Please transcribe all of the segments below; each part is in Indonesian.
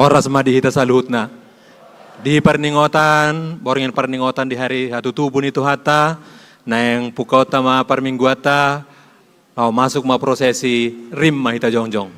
Oras madihita saluhutna. Di perningotan, boringin perningotan di hari hatu tubun itu hata, na yang pukau tama permingguata, mau masuk ma prosesi rim mahita jongjong.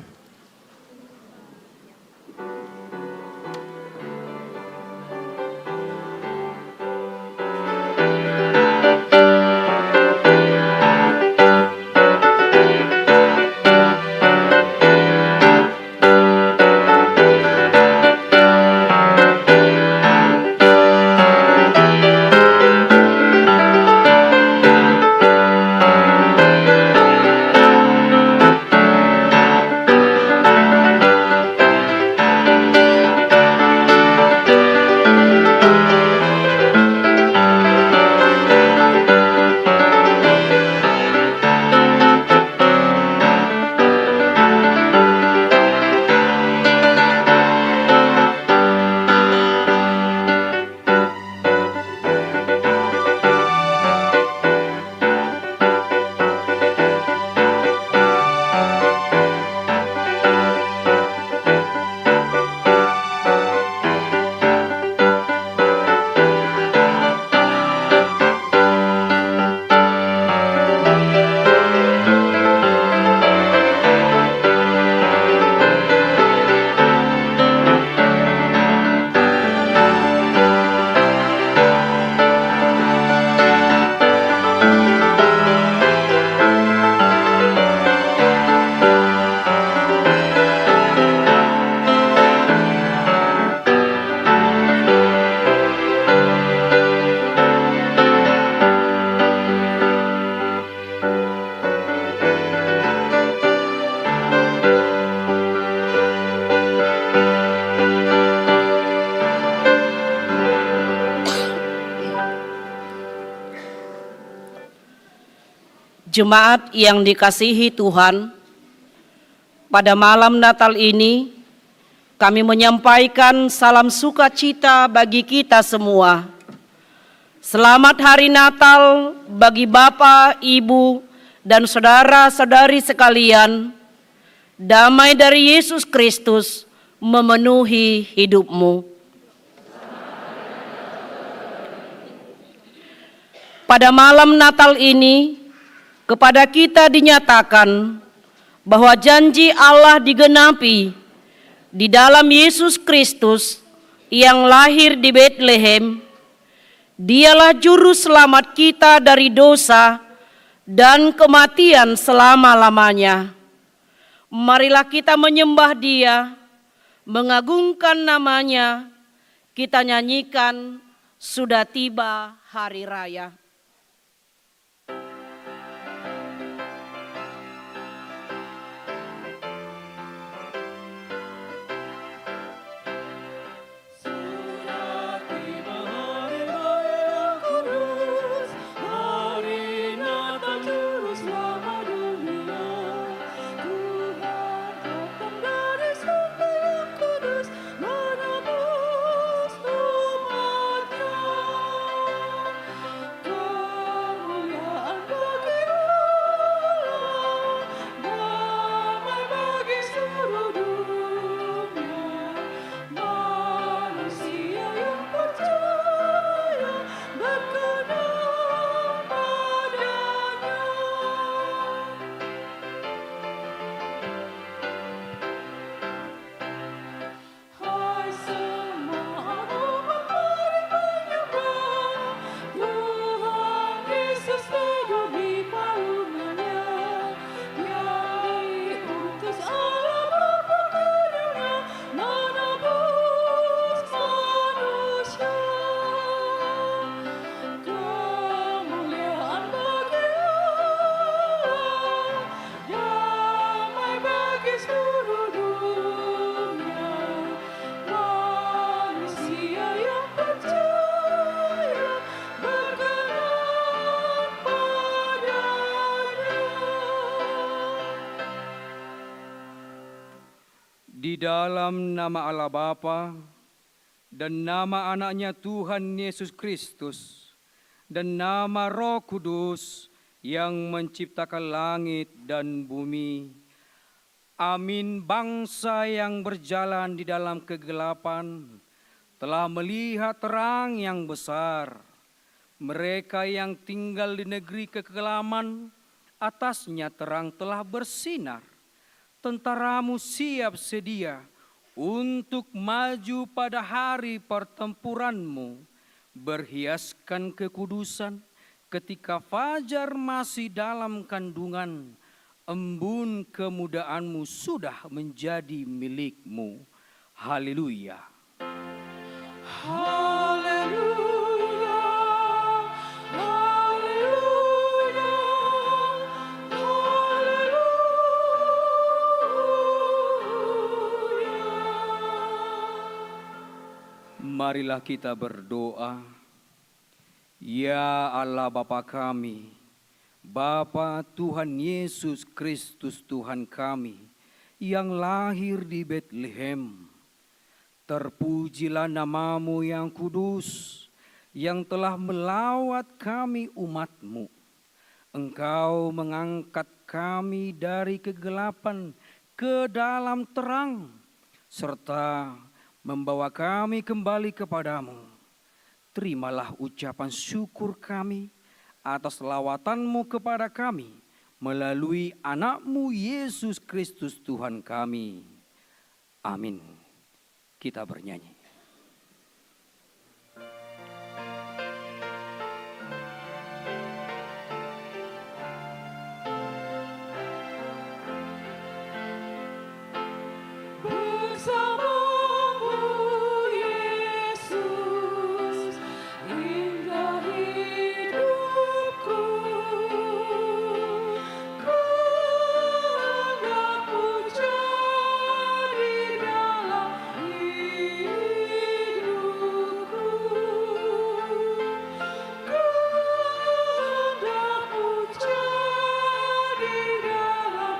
Jemaat yang dikasihi Tuhan, pada malam Natal ini kami menyampaikan salam sukacita bagi kita semua. Selamat Hari Natal bagi Bapak, Ibu, dan saudara-saudari sekalian. Damai dari Yesus Kristus memenuhi hidupmu. Pada malam Natal ini, kepada kita dinyatakan bahwa janji Allah digenapi di dalam Yesus Kristus yang lahir di Betlehem. Dialah juru selamat kita dari dosa dan kematian selama-lamanya. Marilah kita menyembah Dia, mengagungkan namanya, kita nyanyikan sudah tiba hari raya. Di dalam nama Allah Bapa dan nama anaknya Tuhan Yesus Kristus dan nama Roh Kudus yang menciptakan langit dan bumi, Amin. Bangsa yang berjalan di dalam kegelapan telah melihat terang yang besar. Mereka yang tinggal di negeri kekelaman, atasnya terang telah bersinar. Tentaramu siap sedia untuk maju pada hari pertempuranmu, berhiaskan kekudusan ketika fajar masih dalam kandungan, embun kemudaanmu sudah menjadi milikmu. Haleluya. Haleluya, haleluya, haleluya. Marilah kita berdoa. Ya Allah Bapa kami, Bapa Tuhan Yesus Kristus Tuhan kami, yang lahir di Betlehem. Terpujilah namamu yang kudus, yang telah melawat kami umat-Mu. Engkau mengangkat kami dari kegelapan ke dalam terang, serta membawa kami kembali kepadamu. Terimalah ucapan syukur kami atas lawatan-Mu kepada kami, melalui anak-Mu Yesus Kristus Tuhan kami. Amin. Kita bernyanyi. Bersamamu Yesus, indah hidupku. Kehendakmu jadi dalam hidupku. Kehendakmu jadi dalam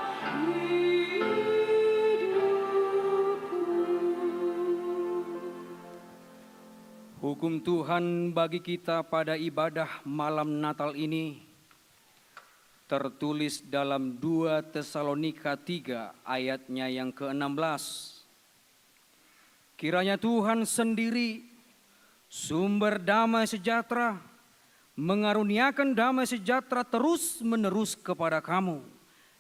Hukum Tuhan bagi kita pada ibadah malam Natal ini tertulis dalam 2 Tesalonika 3 ayatnya yang ke-16. Kiranya Tuhan sendiri, sumber damai sejahtera, mengaruniakan damai sejahtera terus-menerus kepada kamu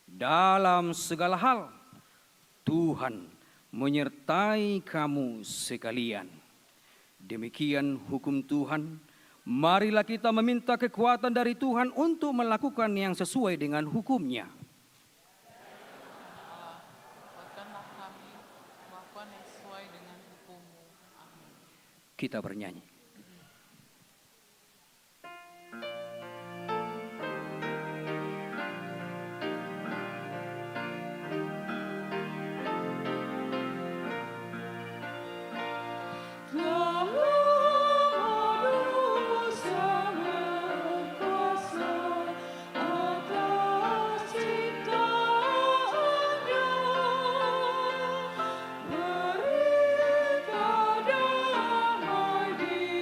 dalam segala hal. Tuhan menyertai kamu sekalian. Demikian hukum Tuhan. Marilah kita meminta kekuatan dari Tuhan untuk melakukan yang sesuai dengan hukum-Nya. Kuatkanlah kami melakukan yang sesuai dengan hukum-Mu. Amin. Kita bernyanyi. Berikan damai di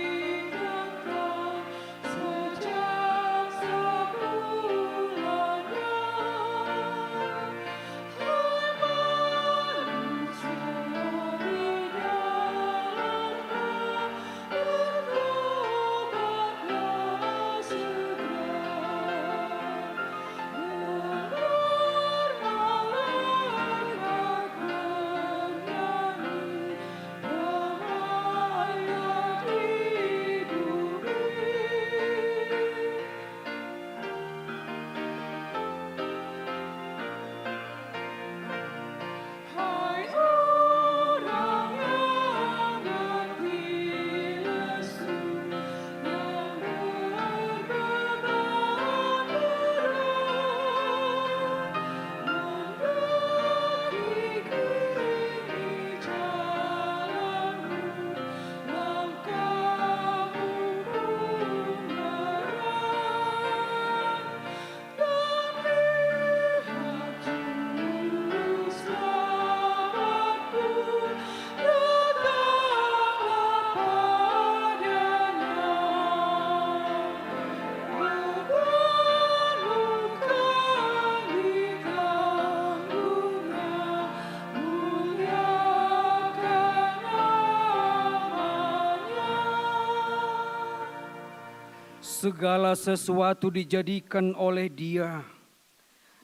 Segala sesuatu dijadikan oleh Dia,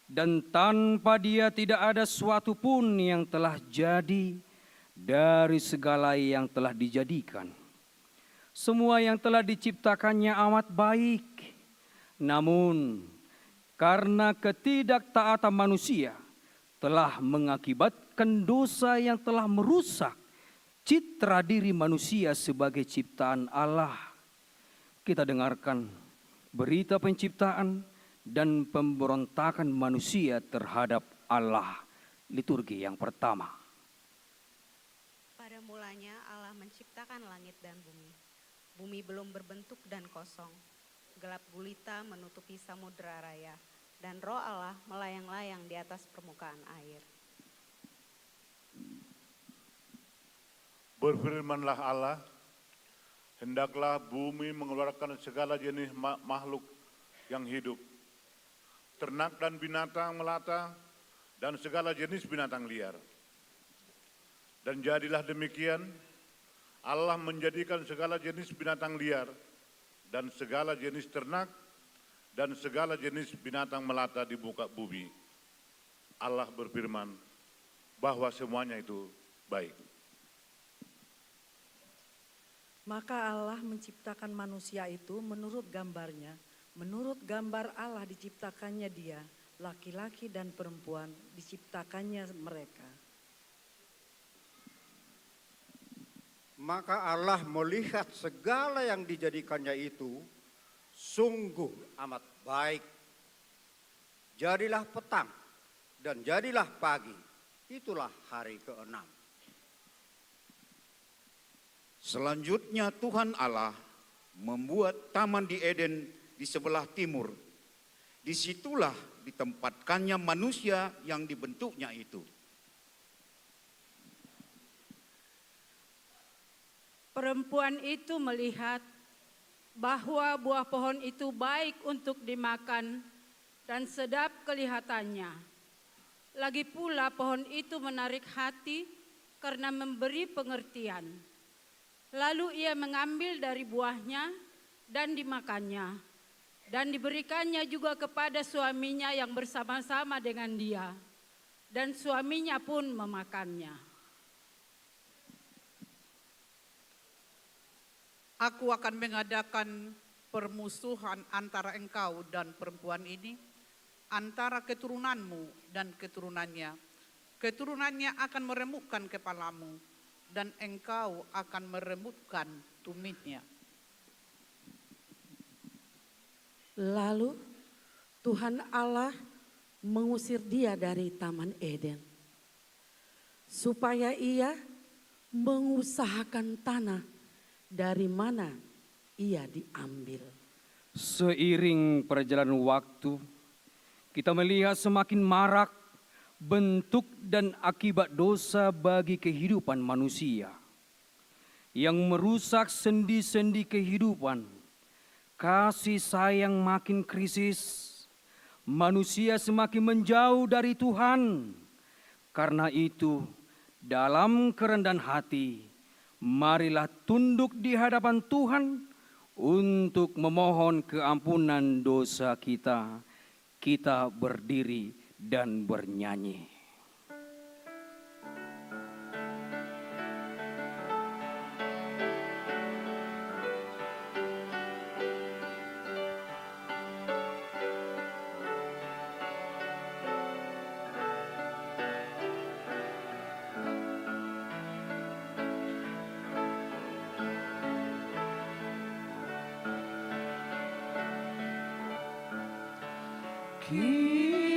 dan tanpa Dia tidak ada suatu pun yang telah jadi dari segala yang telah dijadikan. Semua yang telah diciptakannya amat baik, namun karena ketidaktaatan manusia telah mengakibatkan dosa yang telah merusak citra diri manusia sebagai ciptaan Allah. Kita dengarkan berita penciptaan dan pemberontakan manusia terhadap Allah. Liturgi yang pertama. Pada mulanya Allah menciptakan langit dan bumi. Bumi belum berbentuk dan kosong. Gelap gulita menutupi samudera raya. Dan roh Allah melayang-layang di atas permukaan air. Berfirmanlah Allah, hendaklah bumi mengeluarkan segala jenis makhluk yang hidup, ternak dan binatang melata, dan segala jenis binatang liar. Dan jadilah demikian, Allah menjadikan segala jenis binatang liar, dan segala jenis ternak, dan segala jenis binatang melata di muka bumi. Allah berfirman bahwa semuanya itu baik. Maka Allah menciptakan manusia itu menurut gambarnya, menurut gambar Allah diciptakannya dia, laki-laki dan perempuan diciptakannya mereka. Maka Allah melihat segala yang dijadikannya itu sungguh amat baik. Jadilah petang dan jadilah pagi, itulah hari ke-6. Selanjutnya Tuhan Allah membuat taman di Eden di sebelah timur. Disitulah ditempatkannya manusia yang dibentuknya itu. Perempuan itu melihat bahwa buah pohon itu baik untuk dimakan dan sedap kelihatannya. Lagi pula pohon itu menarik hati karena memberi pengertian. Lalu ia mengambil dari buahnya dan dimakannya. Dan diberikannya juga kepada suaminya yang bersama-sama dengan dia. Dan suaminya pun memakannya. Aku akan mengadakan permusuhan antara engkau dan perempuan ini, antara keturunanmu dan keturunannya. Keturunannya akan meremukkan kepalamu, dan engkau akan meremukkan tumitnya. Lalu Tuhan Allah mengusir dia dari Taman Eden, supaya ia mengusahakan tanah dari mana ia diambil. Seiring perjalanan waktu, kita melihat semakin marak bentuk dan akibat dosa bagi kehidupan manusia yang merusak sendi-sendi kehidupan. Kasih sayang makin krisis, manusia semakin menjauh dari Tuhan. Karena itu, dalam kerendahan hati, marilah tunduk di hadapan Tuhan untuk memohon keampunan dosa kita. Kita berdiri dan bernyanyi. Darahmu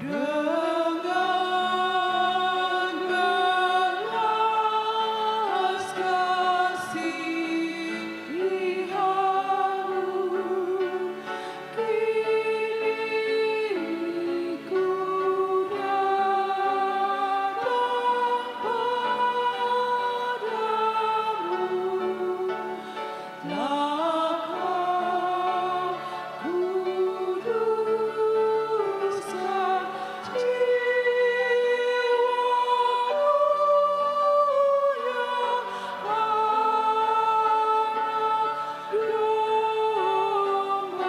dengan belas kasihan-Mu, kini ku datang padamu. Telah Kau kuduskan jiwaku yang anak domba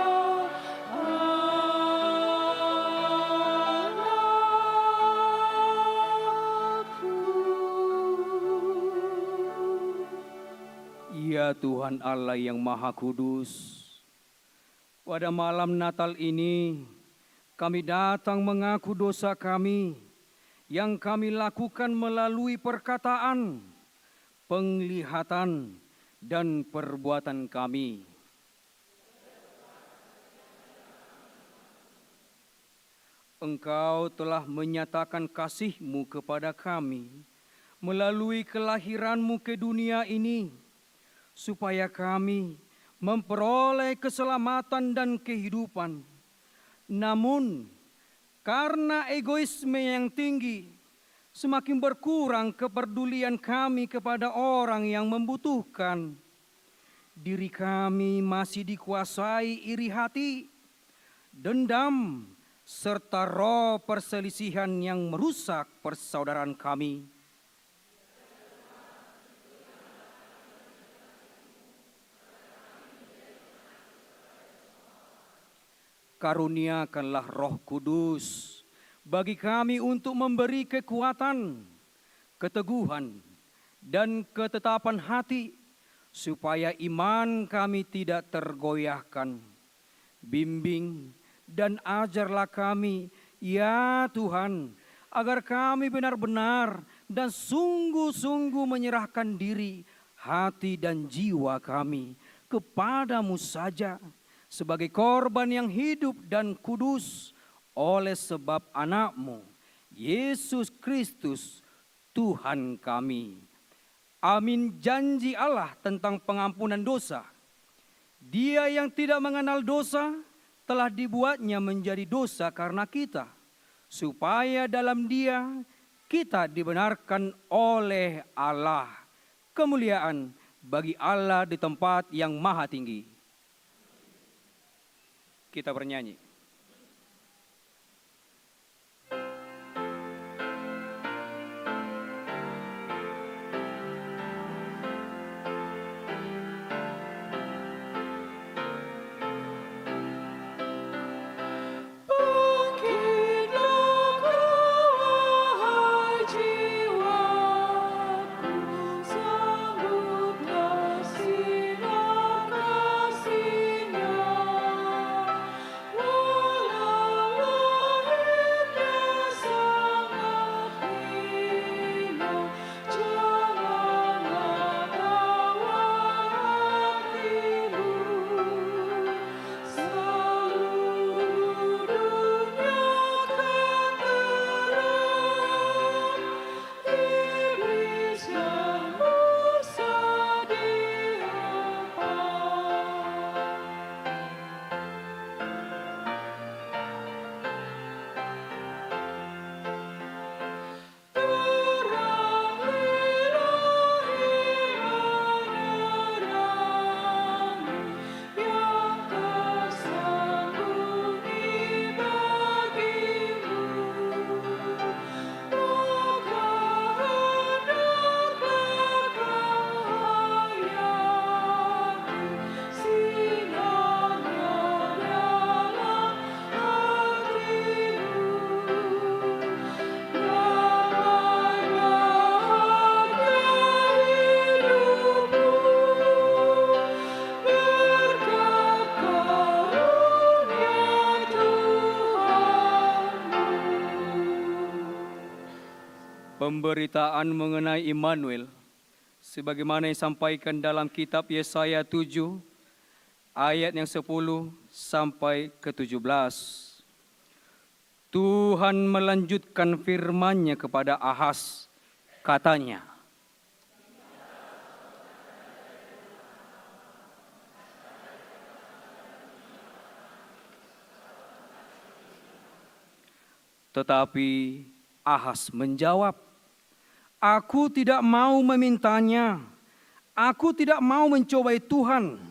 anakku. Ya Tuhan Allah yang Maha Kudus, pada malam Natal ini kami datang mengaku dosa kami yang kami lakukan melalui perkataan, penglihatan, dan perbuatan kami. Engkau telah menyatakan kasih-Mu kepada kami melalui kelahiran-Mu ke dunia ini, supaya kami memperoleh keselamatan dan kehidupan. Namun, karena egoisme yang tinggi, semakin berkurang kepedulian kami kepada orang yang membutuhkan. Diri kami masih dikuasai iri hati, dendam, serta roh perselisihan yang merusak persaudaraan kami. Karuniakanlah Roh Kudus bagi kami untuk memberi kekuatan, keteguhan, dan ketetapan hati, supaya iman kami tidak tergoyahkan. Bimbing dan ajarlah kami, ya Tuhan, agar kami benar-benar dan sungguh-sungguh menyerahkan diri, hati dan jiwa kami kepadamu saja, sebagai korban yang hidup dan kudus oleh sebab anak-Mu, Yesus Kristus, Tuhan kami. Amin. Janji Allah tentang pengampunan dosa. Dia yang tidak mengenal dosa telah dibuatnya menjadi dosa karena kita, supaya dalam Dia kita dibenarkan oleh Allah. Kemuliaan bagi Allah di tempat yang maha tinggi. Kita bernyanyi. Bangkitlah wahai jiwaku, sambutlah sinar kasih-Nya. Walau langitnya sangat hina, janganlah tawar hatimu. Seluruh dunia akan terang, iblis dan musa terang ilahi menerangi yang tersembunyi bagimu. Maka hendaklah kau hayati sinarnya dalam hatimu. Damai bahagia hidupmu, berkat karunia Tuhanmu. Pemberitaan mengenai Immanuel sebagaimana yang disampaikan dalam kitab Yesaya 7 ayat yang 10 sampai ke-17. Tuhan melanjutkan firman-Nya kepada Ahaz, katanya, tetapi Ahaz menjawab, "Aku tidak mau memintanya. Aku tidak mau mencobai Tuhan."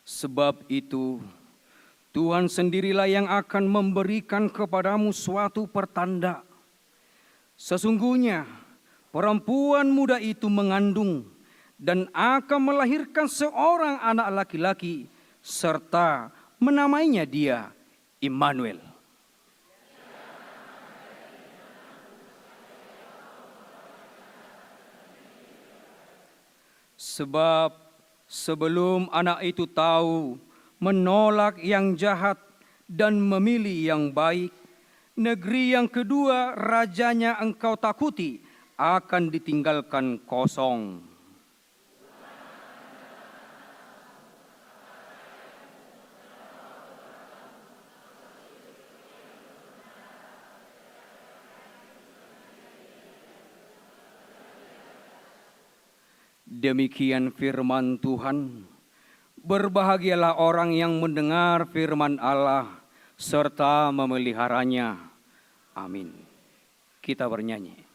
Sebab itu, Tuhan sendirilah yang akan memberikan kepadamu suatu pertanda. Sesungguhnya, perempuan muda itu mengandung dan akan melahirkan seorang anak laki-laki, serta menamainya dia Immanuel. Sebab sebelum anak itu tahu menolak yang jahat dan memilih yang baik, negeri yang kedua rajanya engkau takuti akan ditinggalkan kosong. Demikian firman Tuhan. Berbahagialah orang yang mendengar firman Allah serta memeliharanya. Amin. Kita bernyanyi.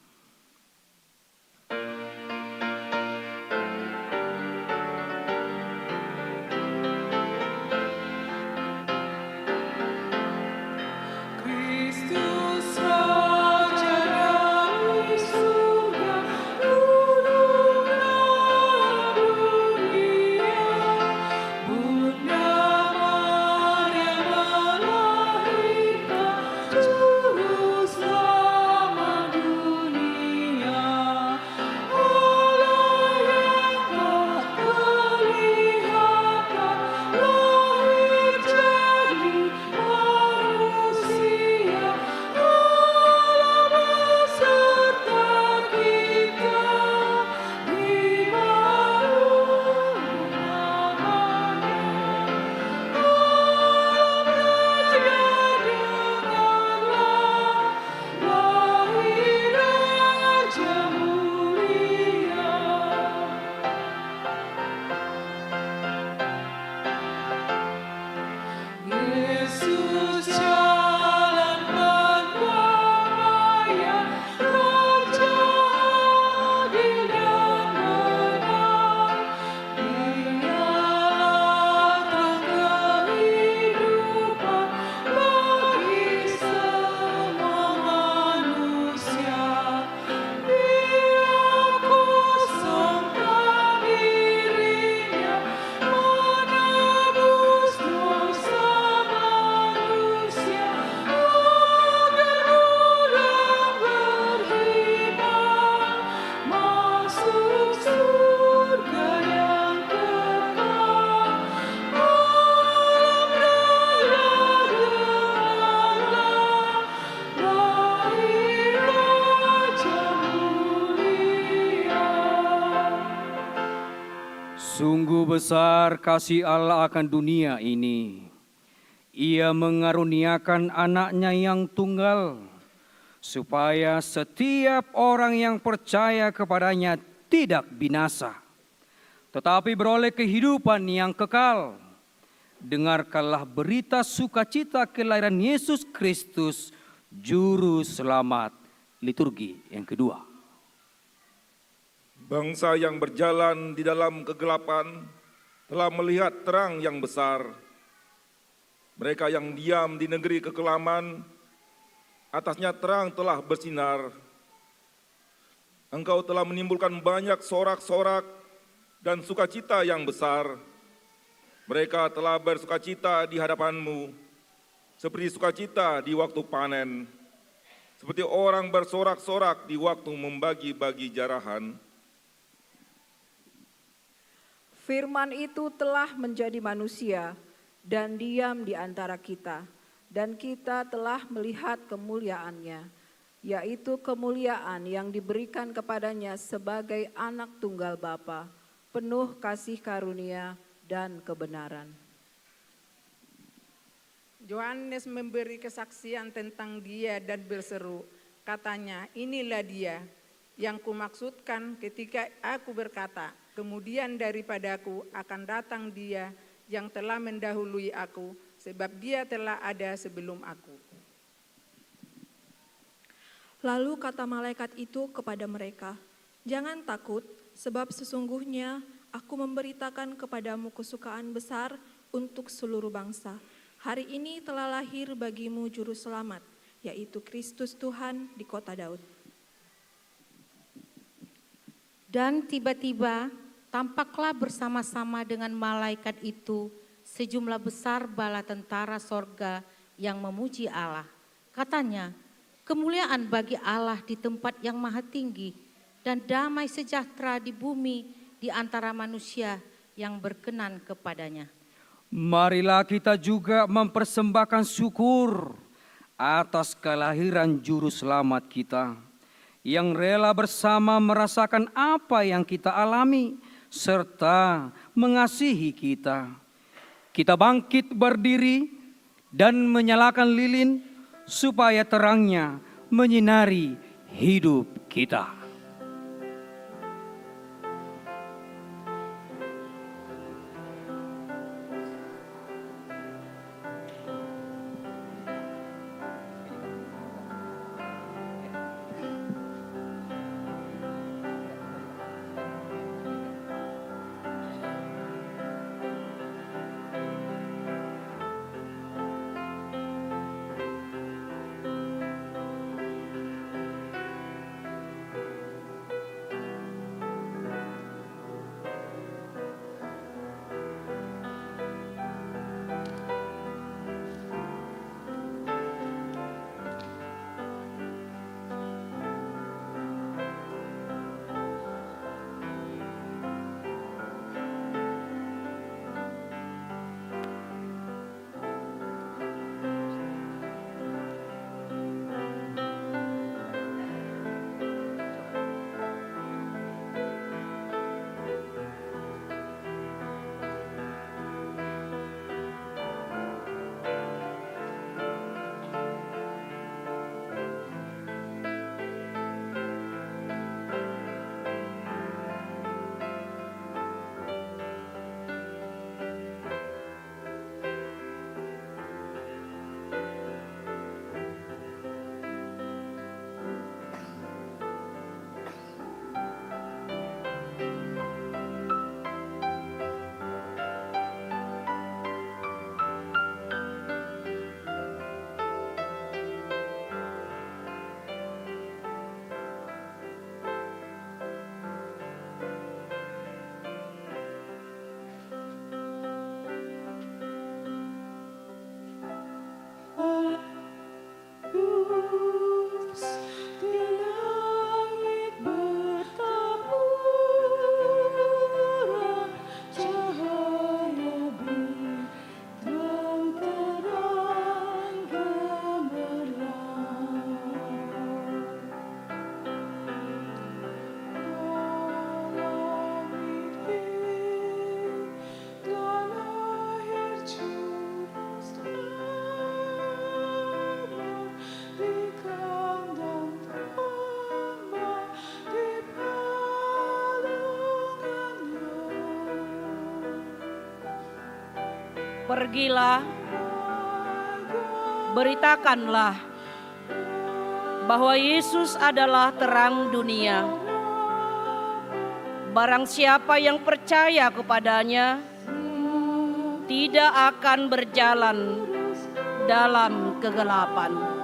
Kristus Raja dari surga, duduklah dunia. Bunda Maria melahirkan Juru Selamat dunia. Allah yang tak kelihatan lahir jadi manusia. Allah beserta kita, Immanuel namanya. Allah denganlah lahir Raja mulia. Yesus jalan pendamaian, Raja adil dan benar. Dialah terang kehidupan bagi semua manusia. Dia kosongkan dirinya, menebus dosa manusia, agar mudah beriman masuk surga yang kekal. Alam raya denganlah lahir Raja mulia. Sungguh besar kasih Allah akan dunia ini. Ia mengaruniakan anaknya yang tunggal, supaya setiap orang yang percaya kepadanya tidak binasa, tetapi beroleh kehidupan yang kekal. Dengarkanlah berita sukacita kelahiran Yesus Kristus, Juru Selamat, liturgi yang kedua. Bangsa yang berjalan di dalam kegelapan telah melihat terang yang besar. Mereka yang diam di negeri kekelaman, atasnya terang telah bersinar. Engkau telah menimbulkan banyak sorak-sorak dan sukacita yang besar. Mereka telah bersukacita di hadapanmu, seperti sukacita di waktu panen, seperti orang bersorak-sorak di waktu membagi-bagi jarahan. Firman itu telah menjadi manusia dan diam di antara kita, dan kita telah melihat kemuliaannya, yaitu kemuliaan yang diberikan kepadanya sebagai anak tunggal Bapa, penuh kasih karunia dan kebenaran. Yohanes memberi kesaksian tentang dia dan berseru, katanya, inilah dia yang kumaksudkan ketika aku berkata, kemudian daripadaku akan datang dia yang telah mendahului aku, sebab dia telah ada sebelum aku. Lalu kata malaikat itu kepada mereka, "Jangan takut, sebab sesungguhnya aku memberitakan kepadamu kesukaan besar untuk seluruh bangsa. Hari ini telah lahir bagimu juru selamat, yaitu Kristus Tuhan di kota Daud." Dan tiba-tiba tampaklah bersama-sama dengan malaikat itu sejumlah besar bala tentara sorga yang memuji Allah. Katanya, kemuliaan bagi Allah di tempat yang maha tinggi dan damai sejahtera di bumi di antara manusia yang berkenan kepadanya. Marilah kita juga mempersembahkan syukur atas kelahiran juru selamat kita yang rela bersama merasakan apa yang kita alami serta mengasihi kita. Kita bangkit berdiri dan menyalakan lilin supaya terangnya menyinari hidup kita. Pergilah, beritakanlah bahwa Yesus adalah terang dunia. Barang siapa yang percaya kepadanya tidak akan berjalan dalam kegelapan.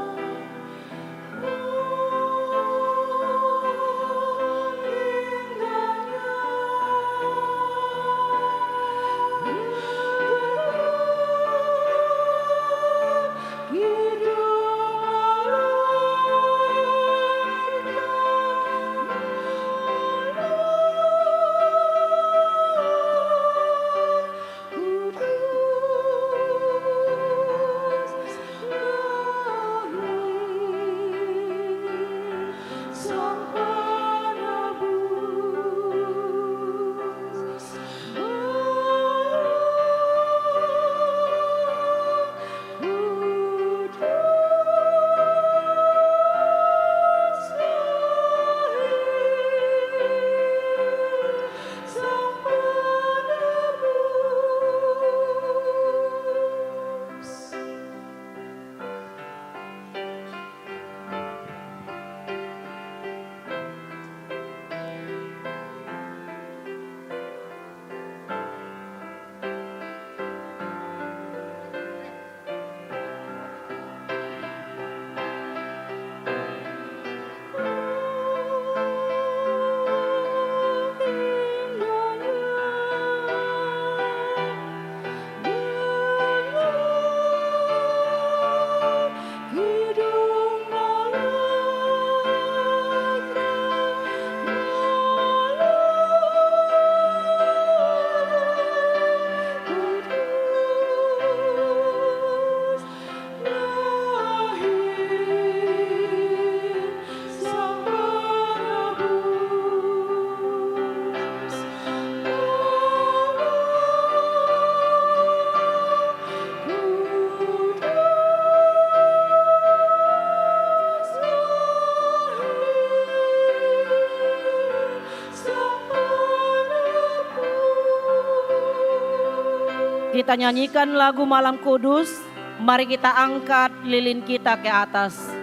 kita nyanyikan lagu Malam Kudus. Mari kita angkat lilin kita ke atas.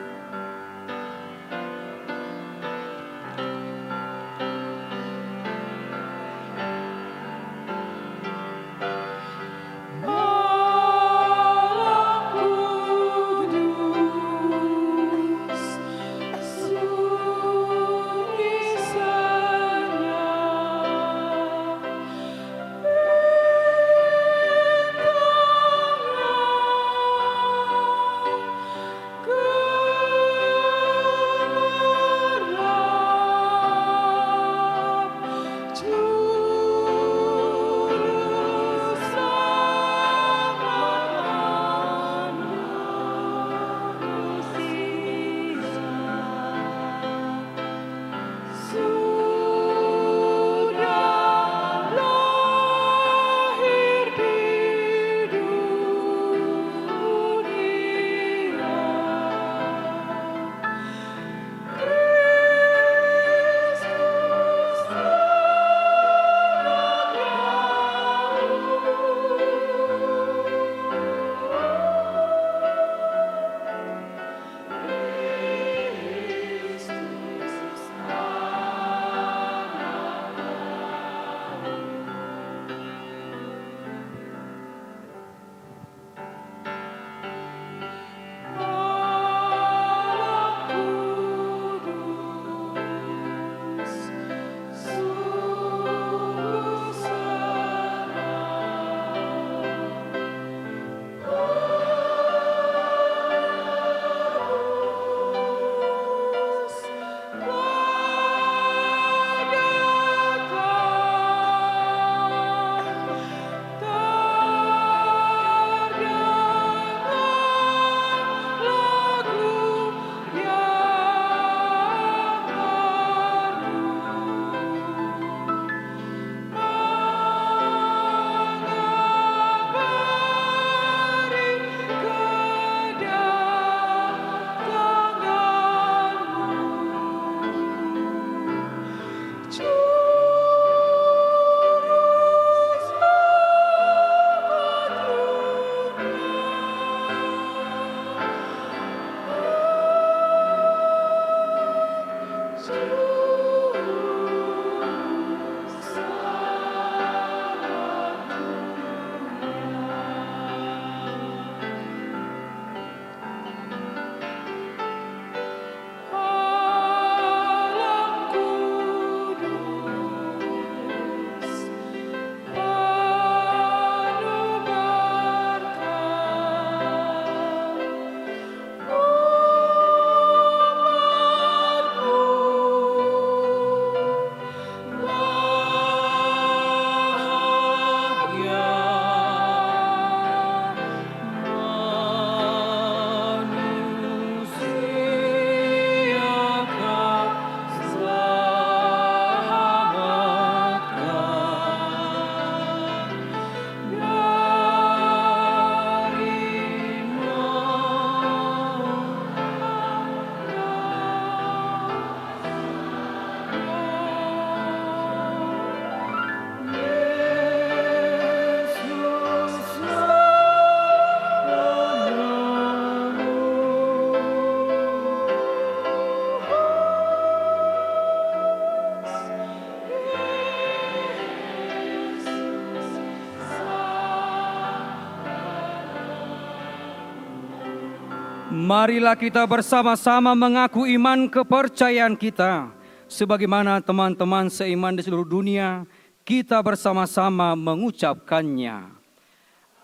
Marilah kita bersama-sama mengaku iman kepercayaan kita. Sebagaimana teman-teman seiman di seluruh dunia, kita bersama-sama mengucapkannya.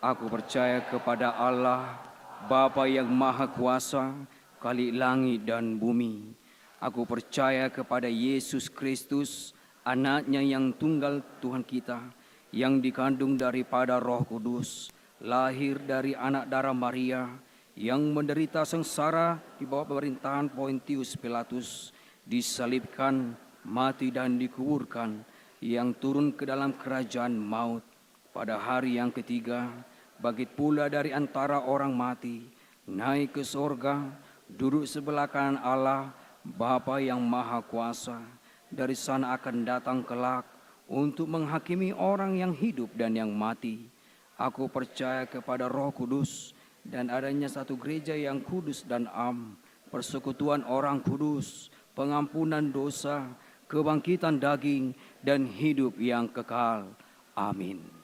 Aku percaya kepada Allah, Bapa yang Maha Kuasa, Khalik langit dan bumi. Aku percaya kepada Yesus Kristus, anaknya yang tunggal Tuhan kita, yang dikandung daripada Roh Kudus, lahir dari anak darah Maria, yang menderita sengsara di bawah pemerintahan Pontius Pilatus, disalibkan, mati dan dikuburkan, yang turun ke dalam kerajaan maut. Pada hari yang ketiga, bangkit pula dari antara orang mati, naik ke sorga, duduk sebelah kanan Allah, Bapa yang Maha Kuasa. Dari sana akan datang kelak untuk menghakimi orang yang hidup dan yang mati. Aku percaya kepada Roh Kudus dan adanya satu gereja yang kudus dan am, persekutuan orang kudus, pengampunan dosa, kebangkitan daging, dan hidup yang kekal. Amin.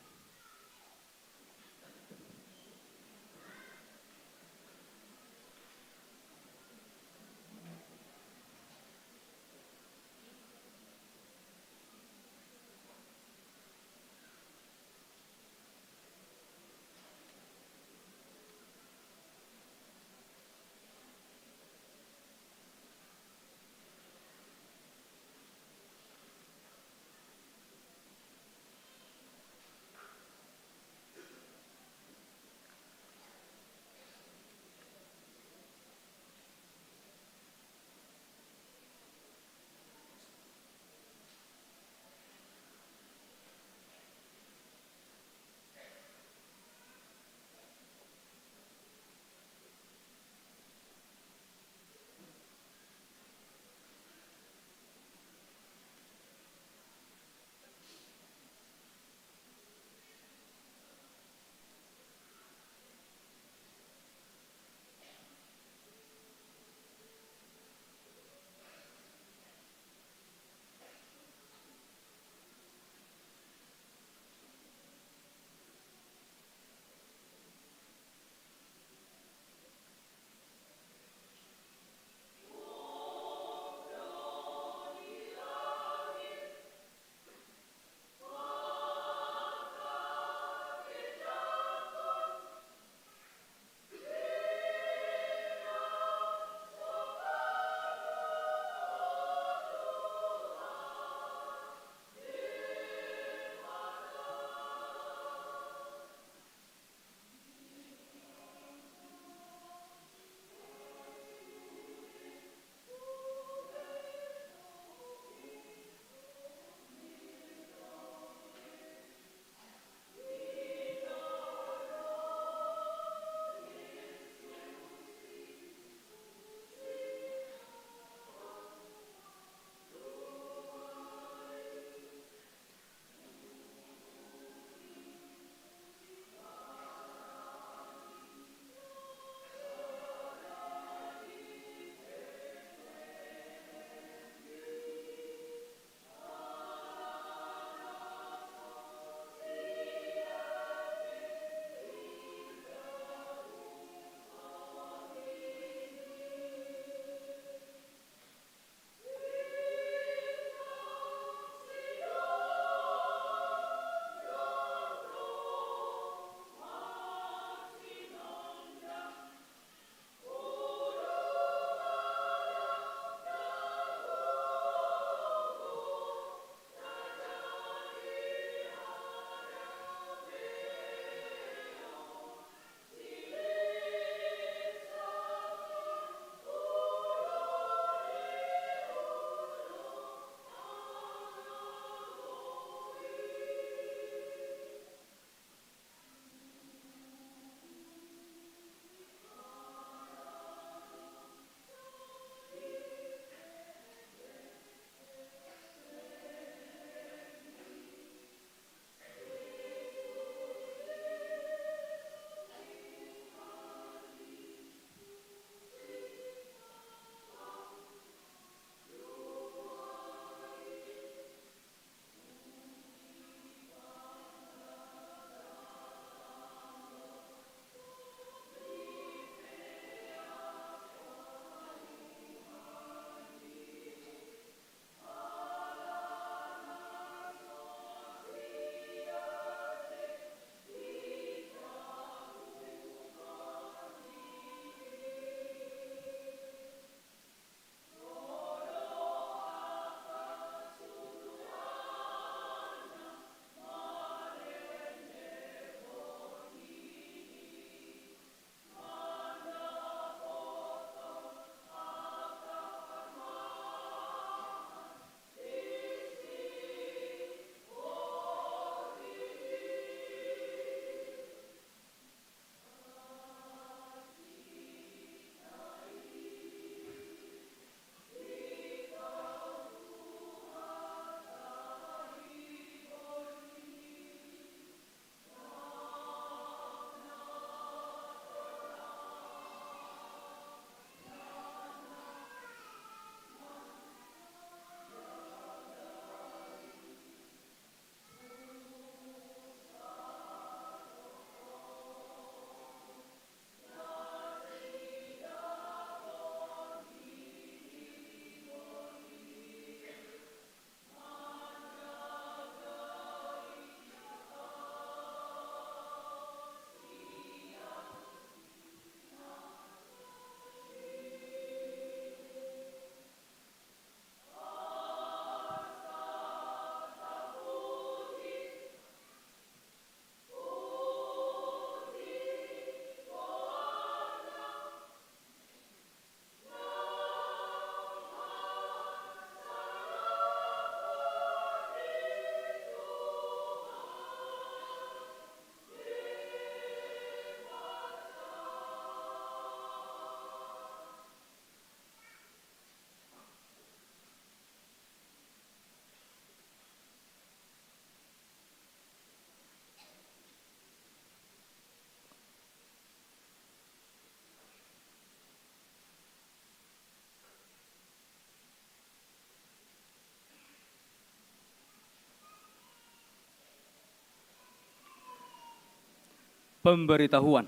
Pemberitahuan.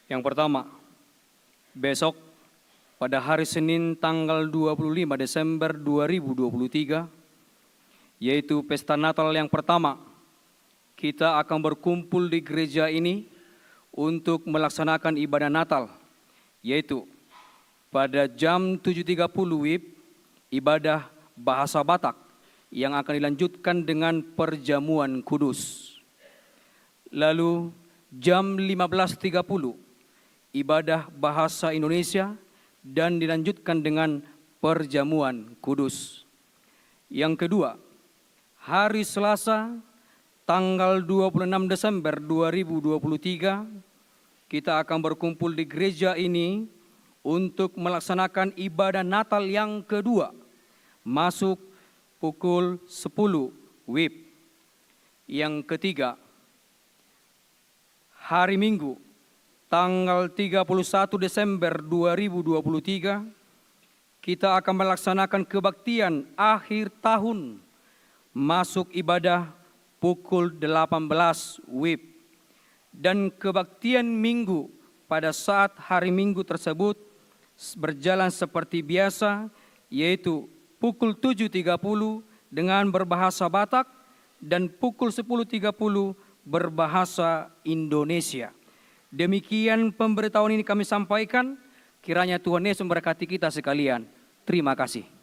Yang pertama, besok pada hari Senin tanggal 25 Desember 2023, yaitu pesta Natal yang pertama, kita akan berkumpul di gereja ini untuk melaksanakan ibadah Natal, yaitu pada jam 7.30 WIB, ibadah bahasa Batak yang akan dilanjutkan dengan perjamuan kudus. Lalu jam 15.30, ibadah bahasa Indonesia dan dilanjutkan dengan perjamuan kudus. Yang kedua, hari Selasa tanggal 26 Desember 2023, kita akan berkumpul di gereja ini untuk melaksanakan ibadah Natal yang kedua, masuk pukul 10 WIB. Yang ketiga, hari Minggu tanggal 31 Desember 2023, kita akan melaksanakan kebaktian akhir tahun, masuk ibadah pukul 18 WIB. Dan kebaktian Minggu pada saat hari Minggu tersebut berjalan seperti biasa, yaitu pukul 7.30 dengan berbahasa Batak dan pukul 10.30 berbahasa Indonesia. Demikian pemberitahuan ini kami sampaikan. Kiranya Tuhan Yesus memberkati kita sekalian. Terima kasih.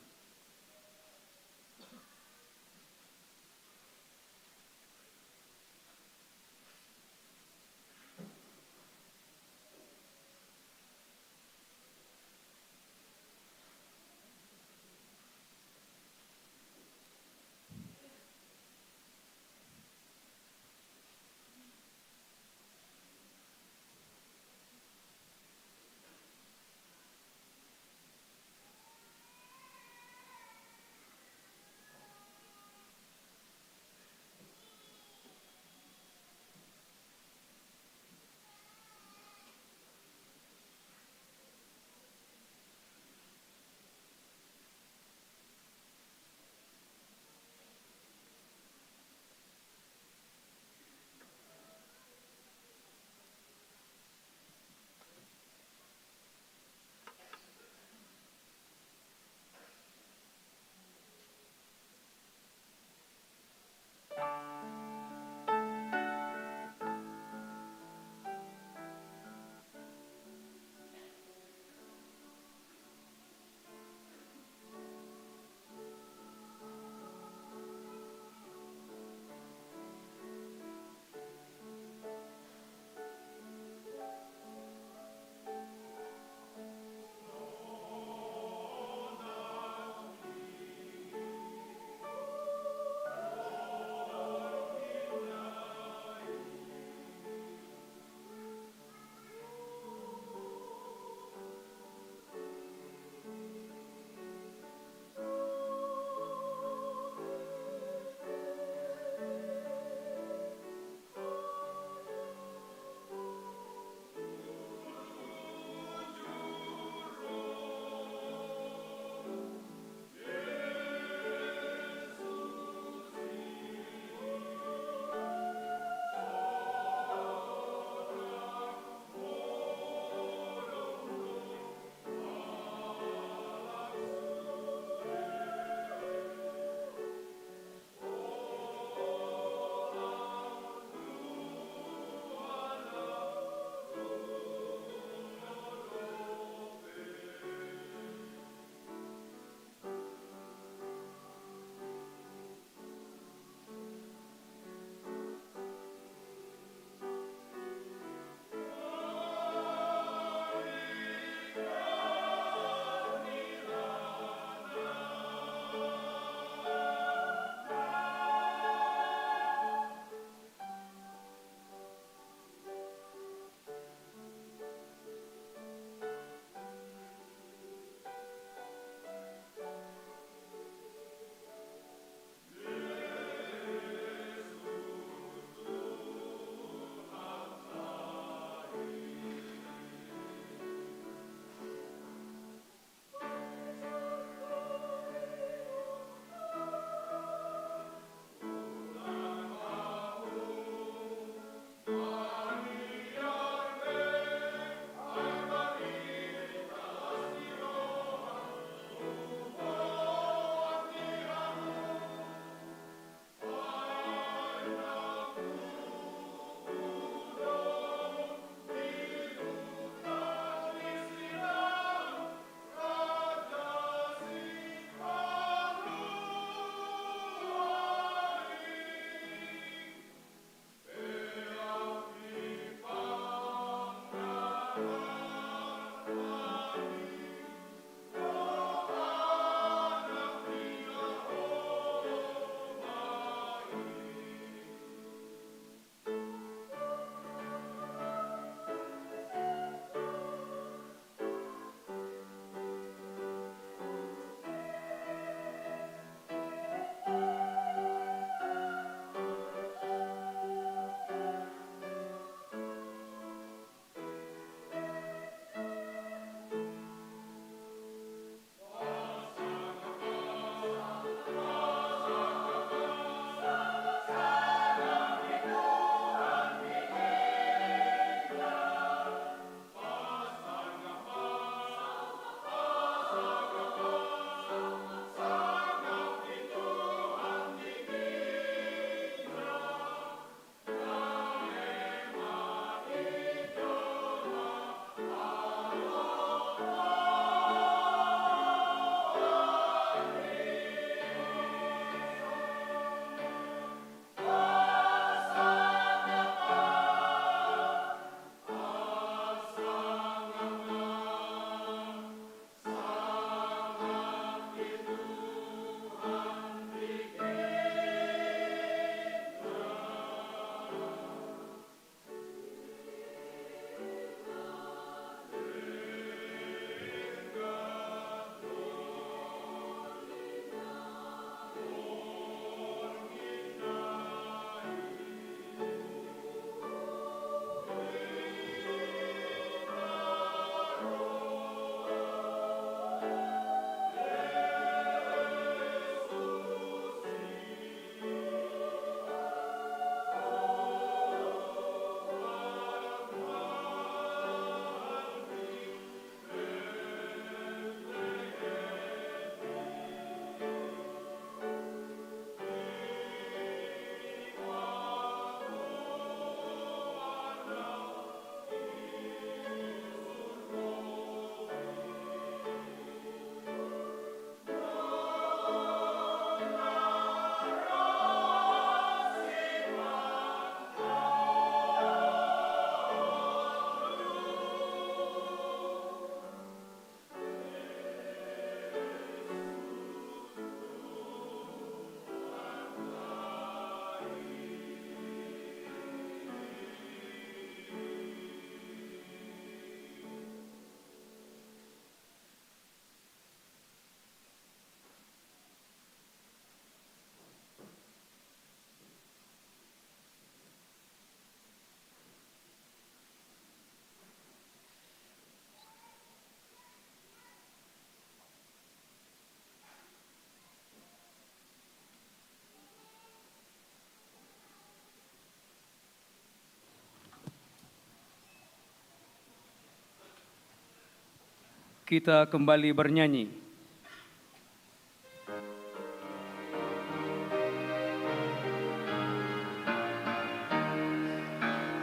Kita kembali bernyanyi.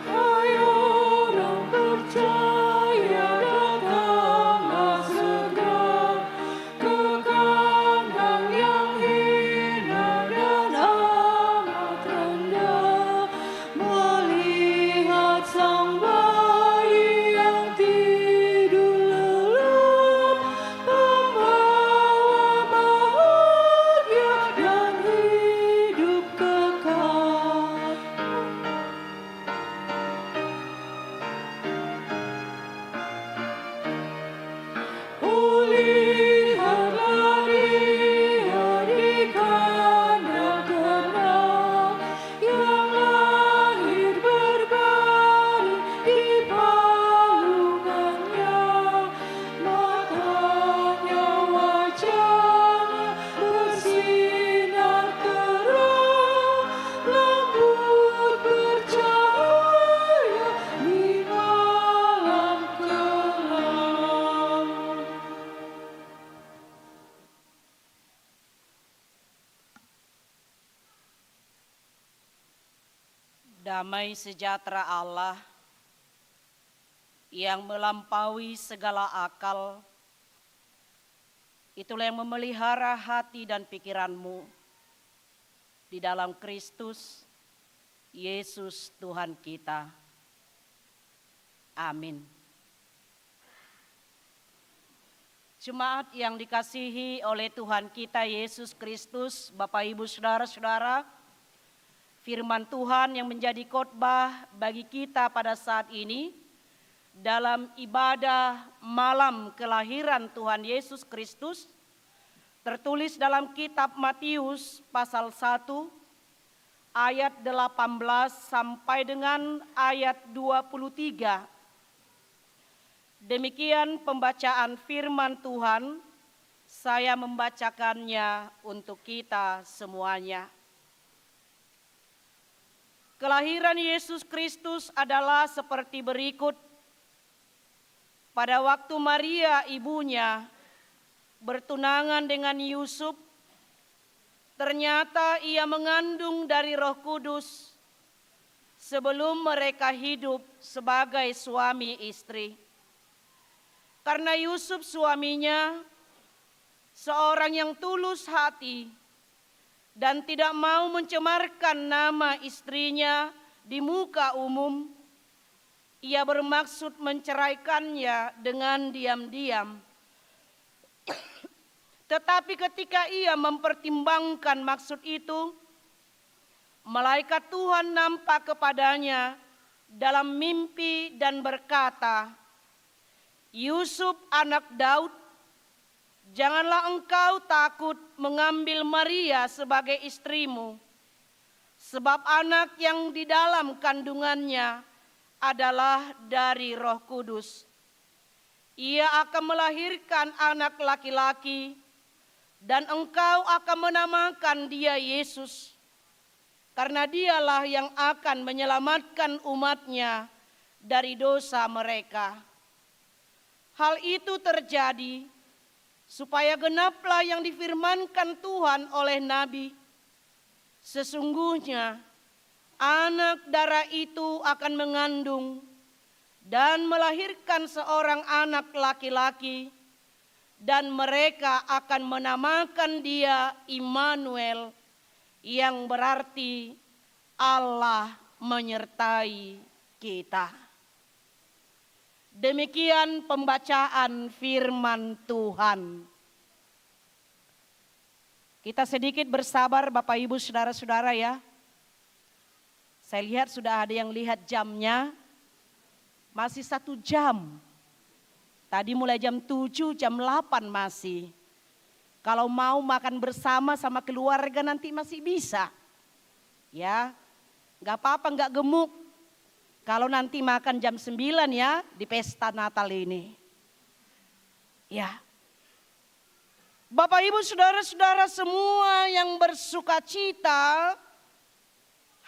Hai orang percaya, datanglah segera ke kandang yang hina dan amat rendah, melihat sang bayi yang tidur lelap, pembawa bahagia dan hidup kekal. Lihatlah dia di kandang ternak yang lahir berbaring di palungannya. Matanya, wajahnya bersinar terang, lembut bercahaya di malam kelam. Damai sejahtera Allah yang melampaui segala akal, itulah yang memelihara hati dan pikiranmu di dalam Kristus Yesus Tuhan kita. Amin. Jemaat yang dikasihi oleh Tuhan kita Yesus Kristus, Bapak Ibu Saudara-saudara, firman Tuhan yang menjadi khotbah bagi kita pada saat ini dalam ibadah malam kelahiran Tuhan Yesus Kristus tertulis dalam kitab Matius pasal 1 ayat 18 sampai dengan ayat 23. Demikian pembacaan firman Tuhan, saya membacakannya untuk kita semuanya. Kelahiran Yesus Kristus adalah seperti berikut. Pada waktu Maria ibunya bertunangan dengan Yusuf, ternyata ia mengandung dari Roh Kudus sebelum mereka hidup sebagai suami istri. Karena Yusuf suaminya seorang yang tulus hati dan tidak mau mencemarkan nama istrinya di muka umum, ia bermaksud menceraikannya dengan diam-diam. Tetapi ketika ia mempertimbangkan maksud itu, malaikat Tuhan nampak kepadanya dalam mimpi dan berkata, "Yusuf anak Daud, janganlah engkau takut mengambil Maria sebagai istrimu, sebab anak yang di dalam kandungannya adalah dari Roh Kudus. Ia akan melahirkan anak laki-laki, dan engkau akan menamakan dia Yesus, karena dialah yang akan menyelamatkan umatnya dari dosa mereka." Hal itu terjadi supaya genaplah yang difirmankan Tuhan oleh Nabi. Sesungguhnya anak darah itu akan mengandung dan melahirkan seorang anak laki-laki, dan mereka akan menamakan dia Immanuel, yang berarti Allah menyertai kita. Demikian pembacaan firman Tuhan. Kita sedikit bersabar Bapak Ibu Saudara-saudara ya. Saya lihat sudah ada yang lihat jamnya. Masih 1 jam. Tadi mulai jam 7, jam 8 masih. Kalau mau makan bersama sama keluarga nanti masih bisa. Ya, gak apa-apa, gak gemuk. Kalau nanti makan jam 9 ya di pesta Natal ini. Ya. Bapak Ibu Saudara-saudara semua yang bersuka cita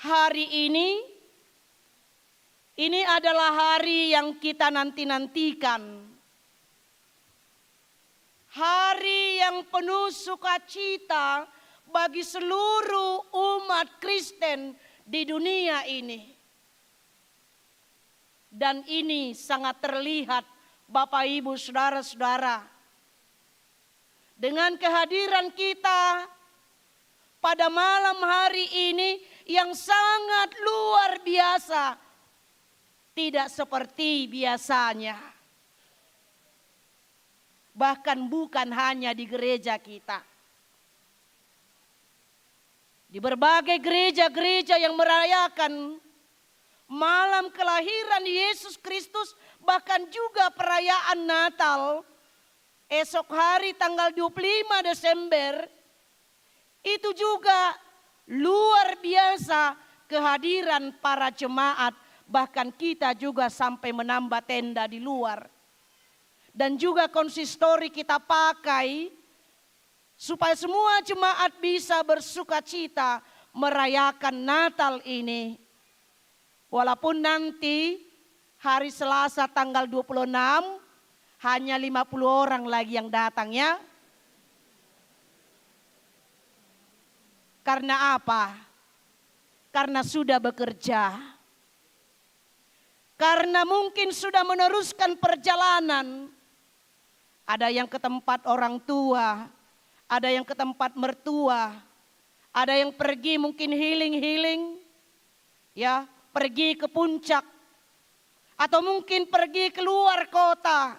hari ini adalah hari yang kita nanti-nantikan. hari yang penuh sukacita bagi seluruh umat Kristen di dunia ini. Dan ini sangat terlihat Bapak Ibu Saudara-saudara. Dengan kehadiran kita pada malam hari ini yang sangat luar biasa. Tidak seperti biasanya. Bahkan bukan hanya di gereja kita. Di berbagai gereja-gereja yang merayakan malam kelahiran Yesus Kristus, bahkan juga perayaan Natal, esok hari tanggal 25 Desember, itu juga luar biasa kehadiran para jemaat, bahkan kita juga sampai menambah tenda di luar. Dan juga konsistori kita pakai supaya semua jemaat bisa bersuka cita merayakan Natal ini. Walaupun nanti hari Selasa tanggal 26 hanya 50 orang lagi yang datang ya. Karena apa? Karena sudah bekerja. Karena mungkin sudah meneruskan perjalanan. Ada yang ke tempat orang tua, ada yang ke tempat mertua, ada yang pergi mungkin healing-healing, ya, pergi ke puncak, atau mungkin pergi keluar kota.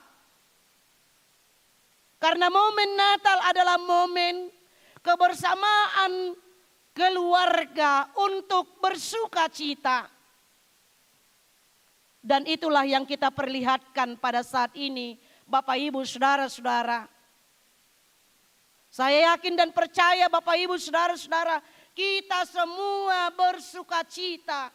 Karena momen Natal adalah momen kebersamaan keluarga untuk bersuka cita. Dan itulah yang kita perlihatkan pada saat ini, Bapak Ibu Saudara-saudara. Saya yakin dan percaya Bapak Ibu Saudara-saudara, kita semua bersuka cita.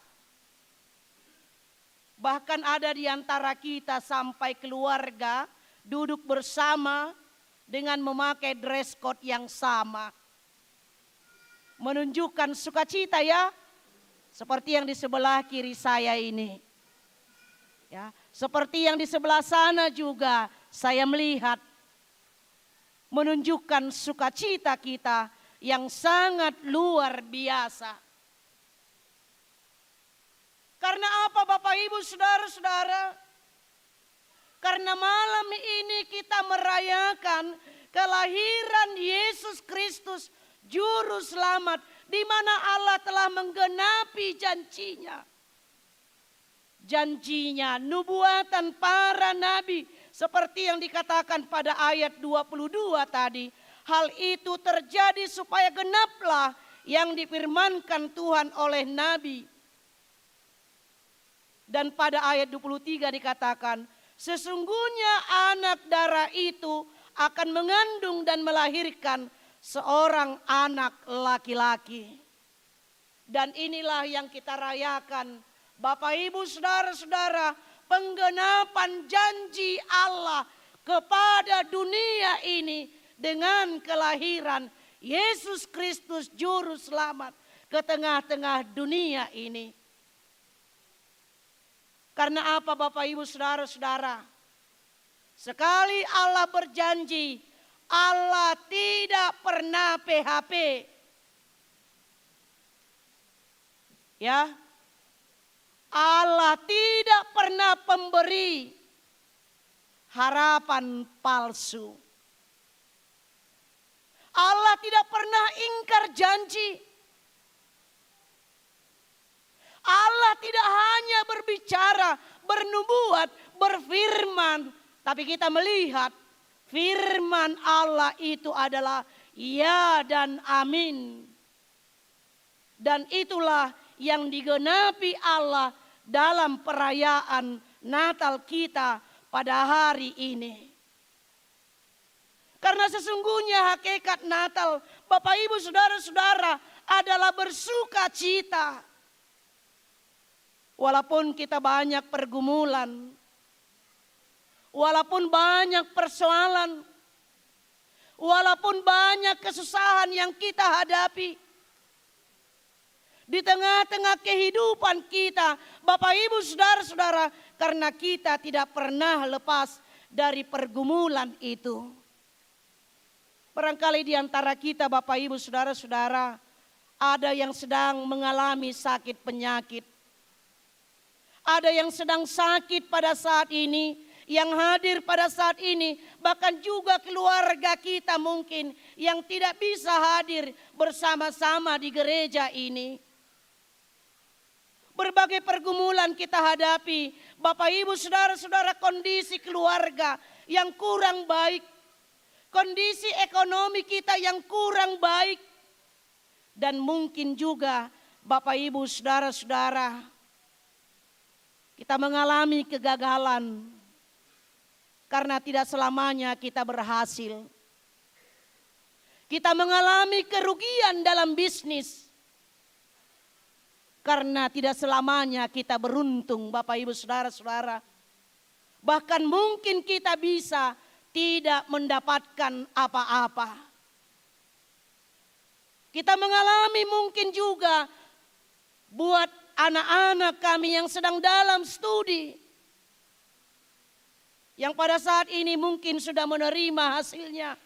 Bahkan ada di antara kita sampai keluarga duduk bersama dengan memakai dress code yang sama. Menunjukkan sukacita ya, seperti yang di sebelah kiri saya ini. Ya, seperti yang di sebelah sana juga saya melihat menunjukkan sukacita kita yang sangat luar biasa. Karena apa Bapak Ibu Saudara-saudara? Karena malam ini kita merayakan kelahiran Yesus Kristus Juru Selamat, di mana Allah telah menggenapi janjinya. Janjinya, nubuatan para nabi, seperti yang dikatakan pada ayat 22 tadi. Hal itu terjadi supaya genaplah yang difirmankan Tuhan oleh nabi. Dan pada ayat 23 dikatakan, sesungguhnya anak darah itu akan mengandung dan melahirkan seorang anak laki-laki. Dan inilah yang kita rayakan, Bapak Ibu Saudara-saudara, penggenapan janji Allah kepada dunia ini dengan kelahiran Yesus Kristus Juru Selamat ke tengah-tengah dunia ini. Karena apa Bapak Ibu Saudara-saudara? Sekali Allah berjanji, Allah tidak pernah PHP. Ya, Allah tidak pernah pemberi harapan palsu. Allah tidak pernah ingkar janji. Allah tidak hanya berbicara, bernubuat, berfirman, tapi kita melihat firman Allah itu adalah ya dan amin. Dan itulah yang digenapi Allah dalam perayaan Natal kita pada hari ini. Karena sesungguhnya hakikat Natal, Bapak Ibu Saudara-saudara, adalah bersuka cita. Walaupun kita banyak pergumulan, walaupun banyak persoalan, walaupun banyak kesusahan yang kita hadapi, di tengah-tengah kehidupan kita, Bapak Ibu Saudara-saudara, karena kita tidak pernah lepas dari pergumulan itu. Barangkali di antara kita Bapak Ibu Saudara-saudara ada yang sedang mengalami sakit penyakit. Ada yang sedang sakit pada saat ini, yang hadir pada saat ini, bahkan juga keluarga kita mungkin yang tidak bisa hadir bersama-sama di gereja ini. Berbagai pergumulan kita hadapi, Bapak Ibu Saudara-saudara, kondisi keluarga yang kurang baik, kondisi ekonomi kita yang kurang baik, dan mungkin juga Bapak Ibu Saudara-saudara, kita mengalami kegagalan karena tidak selamanya kita berhasil. Kita mengalami kerugian dalam bisnis karena tidak selamanya kita beruntung, Bapak Ibu Saudara-saudara. Bahkan mungkin kita bisa tidak mendapatkan apa-apa. Kita mengalami mungkin juga buat anak-anak kami yang sedang dalam studi, yang pada saat ini mungkin sudah menerima hasilnya,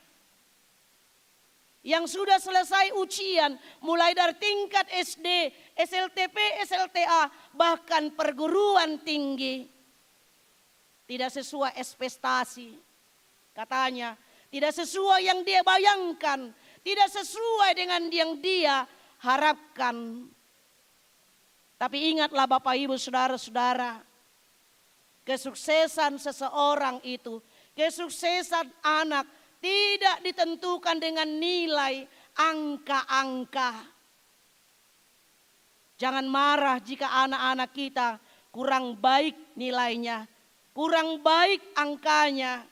yang sudah selesai ujian mulai dari tingkat SD, SLTP, SLTA, bahkan perguruan tinggi. Tidak sesuai ekspektasi, katanya tidak sesuai yang dia bayangkan, tidak sesuai dengan yang dia harapkan. Tapi ingatlah Bapak Ibu Saudara-saudara, kesuksesan seseorang itu, kesuksesan anak tidak ditentukan dengan nilai angka-angka. Jangan marah jika anak-anak kita kurang baik nilainya, kurang baik angkanya.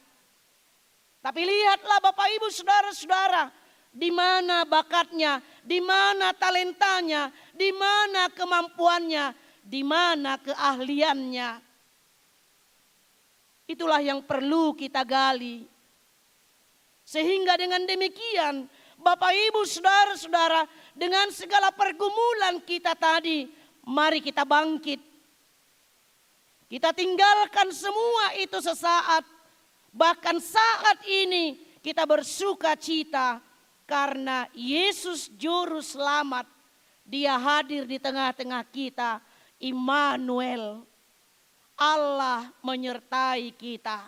Tapi lihatlah Bapak Ibu Saudara-saudara, di mana bakatnya, di mana talentanya, di mana kemampuannya, di mana keahliannya. Itulah yang perlu kita gali. Sehingga dengan demikian, Bapak Ibu Saudara-saudara, dengan segala pergumulan kita tadi, mari kita bangkit. Kita tinggalkan semua itu sesaat. Bahkan saat ini kita bersuka cita karena Yesus Juru Selamat, Dia hadir di tengah-tengah kita. Immanuel, Allah menyertai kita.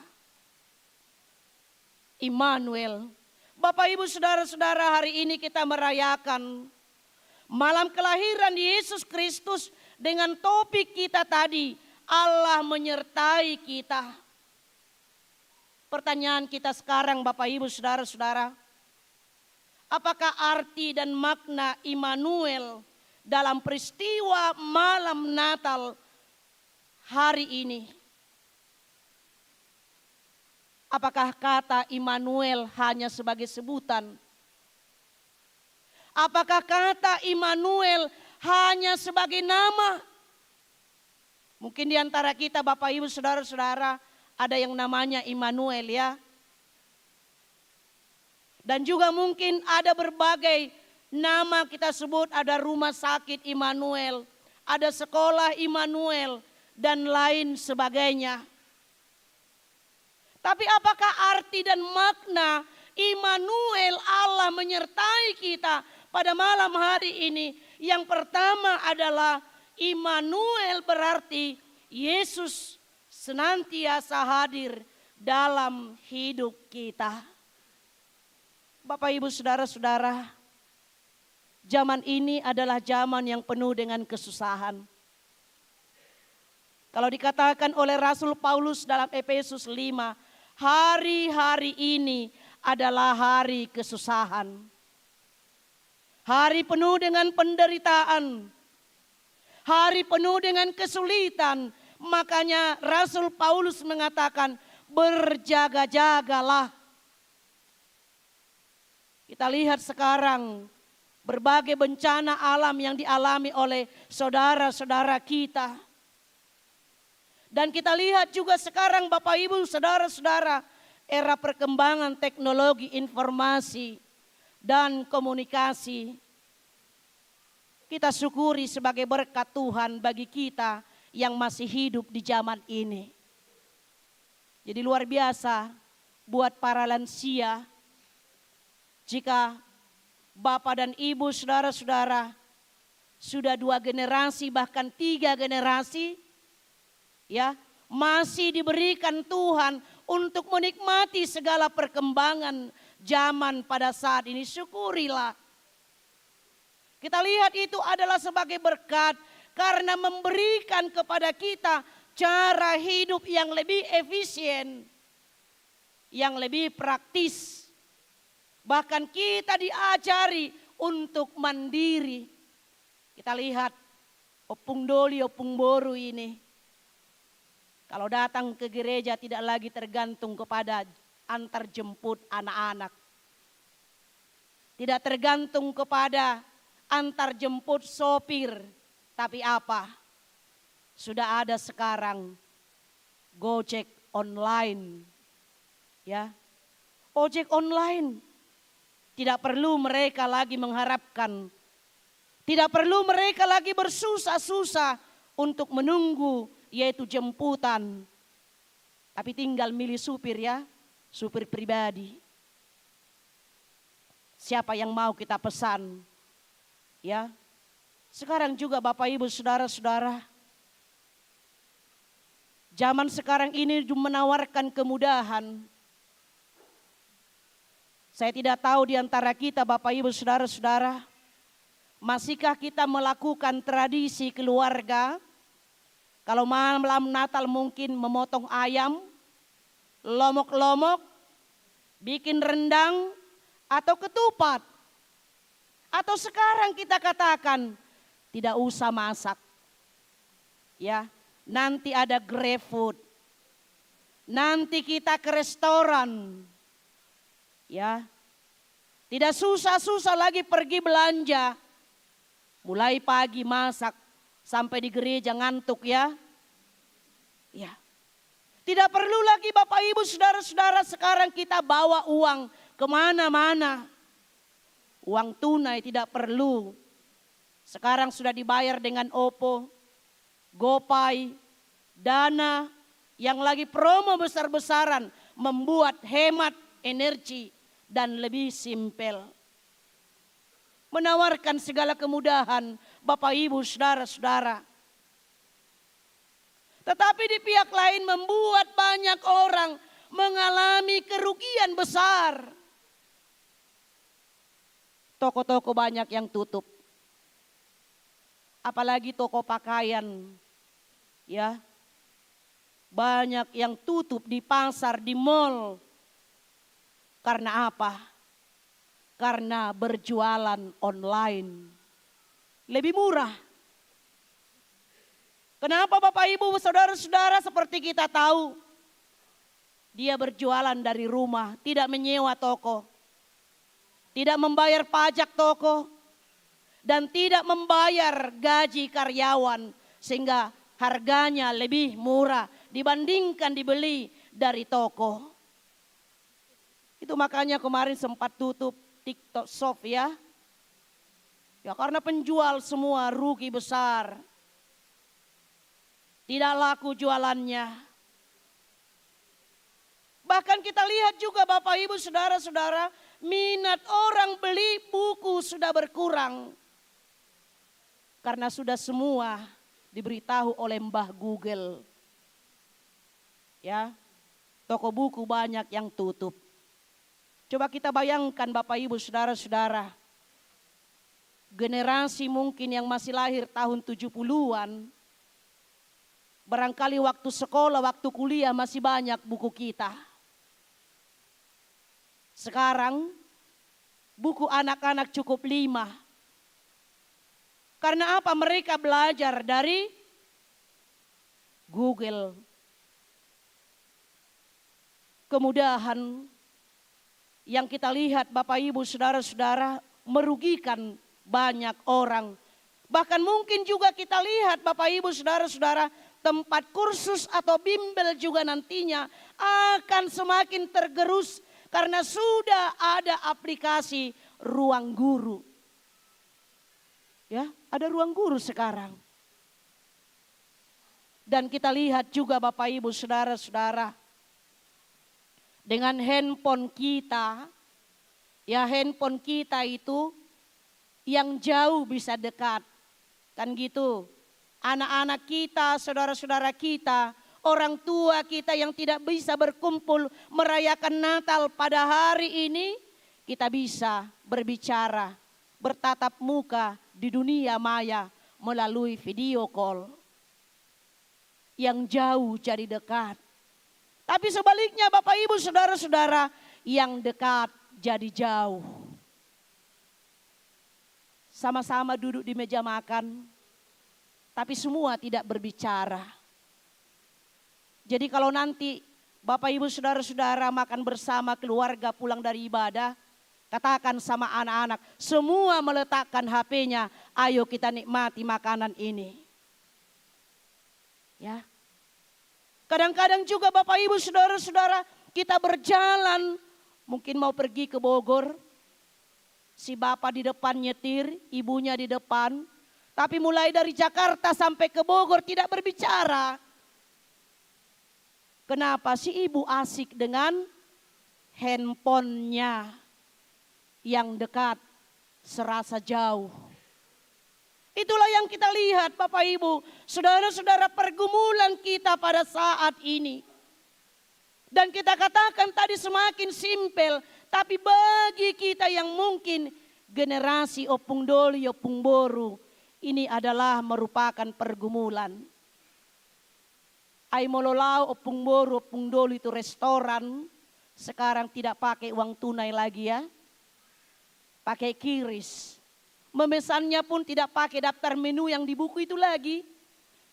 Immanuel. Bapak Ibu Saudara-saudara, hari ini kita merayakan malam kelahiran Yesus Kristus dengan topik kita tadi, Allah menyertai kita. Pertanyaan kita sekarang Bapak Ibu Saudara-saudara, apakah arti dan makna Immanuel dalam peristiwa malam Natal hari ini? Apakah kata Immanuel hanya sebagai sebutan? Apakah kata Immanuel hanya sebagai nama? Mungkin di antara kita Bapak Ibu Saudara-saudara ada yang namanya Immanuel ya. Dan juga mungkin ada berbagai nama kita sebut, ada rumah sakit Immanuel, ada sekolah Immanuel, dan lain sebagainya. Tapi apakah arti dan makna Immanuel, Allah menyertai kita pada malam hari ini? Yang pertama adalah Immanuel berarti Yesus senantiasa hadir dalam hidup kita. Bapak Ibu Saudara-saudara, zaman ini adalah zaman yang penuh dengan kesusahan. Kalau dikatakan oleh Rasul Paulus dalam Efesus 5, hari-hari ini adalah hari kesusahan. Hari penuh dengan penderitaan. Hari penuh dengan kesulitan. Makanya Rasul Paulus mengatakan, berjaga-jagalah. Kita lihat sekarang berbagai bencana alam yang dialami oleh saudara-saudara kita. Dan kita lihat juga sekarang Bapak Ibu Saudara-saudara, era perkembangan teknologi informasi dan komunikasi. Kita syukuri sebagai berkat Tuhan bagi kita yang masih hidup di zaman ini. Jadi luar biasa buat para lansia, Jika Bapak dan Ibu, saudara-saudara, sudah 2 generasi bahkan 3 generasi, ya, masih diberikan Tuhan untuk menikmati segala perkembangan zaman pada saat ini, syukurilah. Kita lihat itu adalah sebagai berkat karena memberikan kepada kita cara hidup yang lebih efisien, yang lebih praktis. Bahkan kita diajari untuk mandiri. Kita lihat Opung Doli, Opung Boru ini. Kalau datang ke gereja tidak lagi tergantung kepada antar jemput anak-anak. Tidak tergantung kepada antar jemput sopir. Tapi apa? Sudah ada sekarang Gojek online. Ya. Ojek online. Tidak perlu mereka lagi mengharapkan. Tidak perlu mereka lagi bersusah-susah untuk menunggu yaitu jemputan. Tapi tinggal milih supir ya, supir pribadi. Siapa yang mau kita pesan? Ya. Sekarang juga Bapak Ibu saudara-saudara, zaman sekarang ini menawarkan kemudahan. Saya tidak tahu di antara kita Bapak Ibu saudara-saudara, masihkah kita melakukan tradisi keluarga? Kalau malam Natal mungkin memotong ayam, lomok-lomok, bikin rendang atau ketupat. Atau sekarang kita katakan tidak usah masak. Ya, nanti ada GrabFood. Nanti kita ke restoran. Ya. Tidak susah-susah lagi pergi belanja. Mulai pagi masak sampai di gereja ngantuk ya. Ya. Tidak perlu lagi Bapak Ibu saudara-saudara sekarang kita bawa uang kemana-mana. Uang tunai tidak perlu. Sekarang sudah dibayar dengan OPPO, GoPay, Dana yang lagi promo besar-besaran membuat hemat energi dan lebih simpel. Menawarkan segala kemudahan Bapak Ibu saudara-saudara. Tetapi di pihak lain membuat banyak orang mengalami kerugian besar. Toko-toko banyak yang tutup. Apalagi toko pakaian. Ya. Banyak yang tutup di pasar, di mal. Karena apa? Karena berjualan online. Lebih murah. Kenapa Bapak Ibu saudara-saudara seperti kita tahu? Dia berjualan dari rumah, tidak menyewa toko. Tidak membayar pajak toko. Dan tidak membayar gaji karyawan. Sehingga harganya lebih murah dibandingkan dibeli dari toko. Itu makanya kemarin sempat tutup TikTok Shop ya. Ya karena penjual semua rugi besar. Tidak laku jualannya. Bahkan kita lihat juga Bapak Ibu saudara-saudara, minat orang beli buku sudah berkurang. Karena sudah semua diberitahu oleh Mbah Google. Ya, toko buku banyak yang tutup. Coba kita bayangkan Bapak Ibu saudara-saudara. Generasi mungkin yang masih lahir tahun 70-an. Barangkali waktu sekolah, waktu kuliah masih banyak buku kita. Sekarang buku anak-anak cukup 5. Karena apa? Mereka belajar dari Google. Kemudahan yang kita lihat Bapak Ibu saudara-saudara merugikan banyak orang. Bahkan mungkin juga kita lihat Bapak Ibu saudara-saudara tempat kursus atau bimbel juga nantinya akan semakin tergerus karena sudah ada aplikasi ruang guru. Ya, ada ruang guru sekarang. Dan kita lihat juga Bapak Ibu saudara-saudara dengan handphone kita Ya handphone kita itu yang jauh bisa dekat. Kan gitu. Anak-anak kita, saudara-saudara kita, orang tua kita yang tidak bisa berkumpul merayakan Natal pada hari ini, kita bisa berbicara, bertatap muka di dunia maya melalui video call. Yang jauh jadi dekat. Tapi sebaliknya Bapak Ibu saudara-saudara, yang dekat jadi jauh. Sama-sama duduk di meja makan, tapi semua tidak berbicara. Jadi kalau nanti Bapak Ibu saudara-saudara makan bersama keluarga pulang dari ibadah, katakan sama anak-anak, semua meletakkan HP-nya, ayo kita nikmati makanan ini. Ya. Kadang-kadang juga Bapak Ibu saudara-saudara, kita berjalan, mungkin mau pergi ke Bogor, si bapak di depan nyetir, ibunya di depan, tapi mulai dari Jakarta sampai ke Bogor tidak berbicara. Kenapa? Si ibu asik dengan handphonenya, yang dekat serasa jauh. Itulah yang kita lihat Bapak Ibu, saudara-saudara, pergumulan kita pada saat ini. Dan kita katakan tadi semakin simpel, tapi bagi kita yang mungkin generasi Opung Doli, Opung Boru, ini adalah merupakan pergumulan. Ai mololau Opung Boru, Opung Doli itu restoran, sekarang tidak pakai uang tunai lagi ya, pakai kiris. Memesannya pun tidak pakai daftar menu yang di buku itu lagi,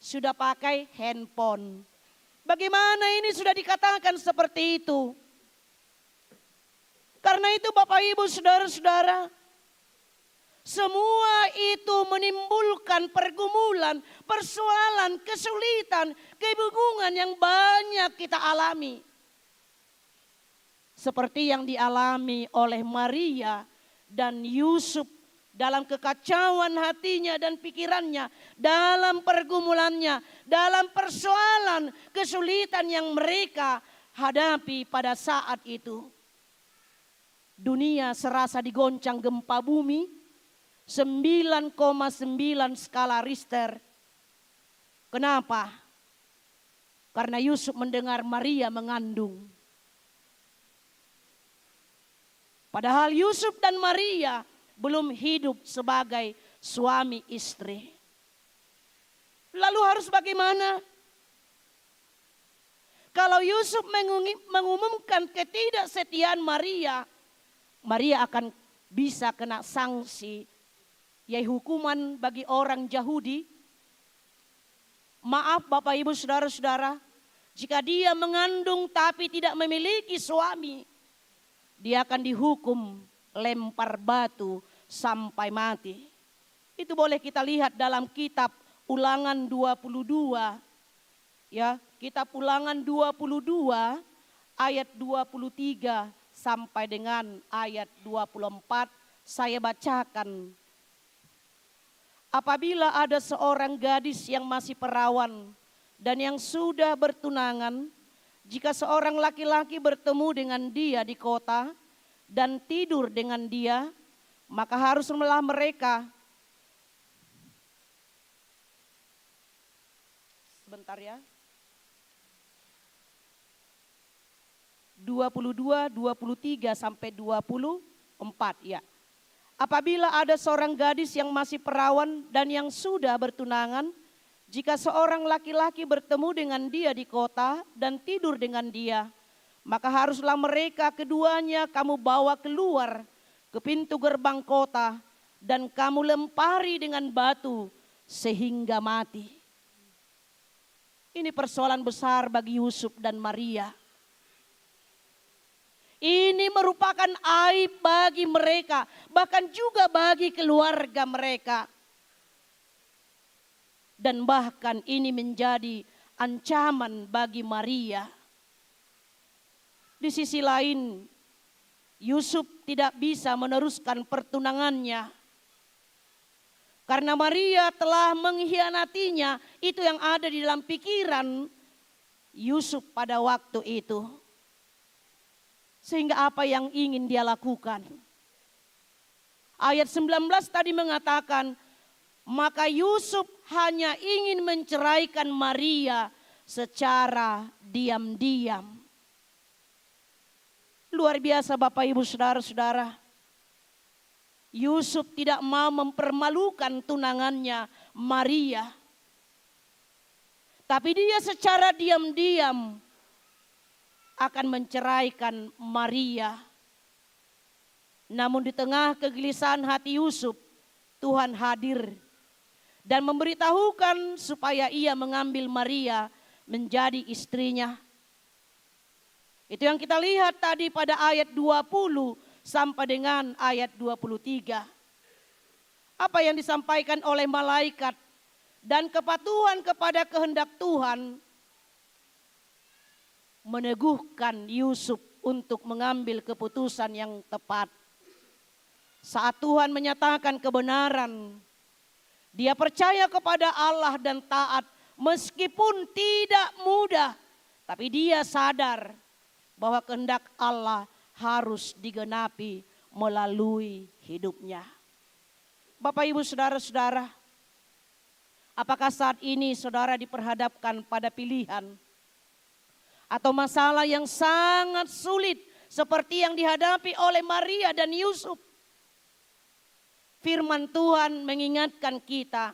sudah pakai handphone. Bagaimana ini sudah dikatakan seperti itu? Karena itu Bapak Ibu saudara-saudara, semua itu menimbulkan pergumulan, persoalan, kesulitan, kebingungan yang banyak kita alami. Seperti yang dialami oleh Maria dan Yusuf dalam kekacauan hatinya dan pikirannya, dalam pergumulannya, dalam persoalan, kesulitan yang mereka hadapi pada saat itu. Dunia serasa digoncang gempa bumi, 9,9 skala Richter. Kenapa? Karena Yusuf mendengar Maria mengandung. Padahal Yusuf dan Maria belum hidup sebagai suami istri. Lalu harus bagaimana? Kalau Yusuf mengumumkan ketidaksetiaan Maria, Maria akan bisa kena sanksi, yaitu hukuman bagi orang Yahudi. Maaf Bapak Ibu saudara-saudara, jika dia mengandung tapi tidak memiliki suami, dia akan dihukum lempar batu sampai mati. Itu boleh kita lihat dalam kitab Ulangan 22. Ya, kitab Ulangan 22 ayat 23 sampai dengan ayat 24 saya bacakan. Apabila ada seorang gadis yang masih perawan dan yang sudah bertunangan, jika seorang laki-laki bertemu dengan dia di kota dan tidur dengan dia, maka haruslah mereka, sebentar ya, 22, 23 sampai 24 ya. Apabila ada seorang gadis yang masih perawan dan yang sudah bertunangan, jika seorang laki-laki bertemu dengan dia di kota dan tidur dengan dia, maka haruslah mereka keduanya kamu bawa keluar ke pintu gerbang kota dan kamu lempari dengan batu sehingga mati. Ini persoalan besar bagi Yusuf dan Maria. Ini merupakan aib bagi mereka, bahkan juga bagi keluarga mereka. Dan bahkan ini menjadi ancaman bagi Maria. Di sisi lain, Yusuf tidak bisa meneruskan pertunangannya. Karena Maria telah mengkhianatinya, itu yang ada di dalam pikiran Yusuf pada waktu itu. Sehingga apa yang ingin dia lakukan? Ayat 19 tadi mengatakan, maka Yusuf hanya ingin menceraikan Maria secara diam-diam. Luar biasa Bapak Ibu Saudara-saudara. Yusuf tidak mau mempermalukan tunangannya Maria. Tapi dia secara diam-diam akan menceraikan Maria. Namun di tengah kegelisahan hati Yusuf, Tuhan hadir dan memberitahukan supaya ia mengambil Maria menjadi istrinya. Itu yang kita lihat tadi pada ayat 20 sampai dengan ayat 23. Apa yang disampaikan oleh malaikat dan kepatuhan kepada kehendak Tuhan meneguhkan Yusuf untuk mengambil keputusan yang tepat. Saat Tuhan menyatakan kebenaran, dia percaya kepada Allah dan taat meskipun tidak mudah. Tapi dia sadar bahwa kehendak Allah harus digenapi melalui hidupnya. Bapak Ibu Saudara-saudara, apakah saat ini saudara diperhadapkan pada pilihan atau masalah yang sangat sulit seperti yang dihadapi oleh Maria dan Yusuf? Firman Tuhan mengingatkan kita,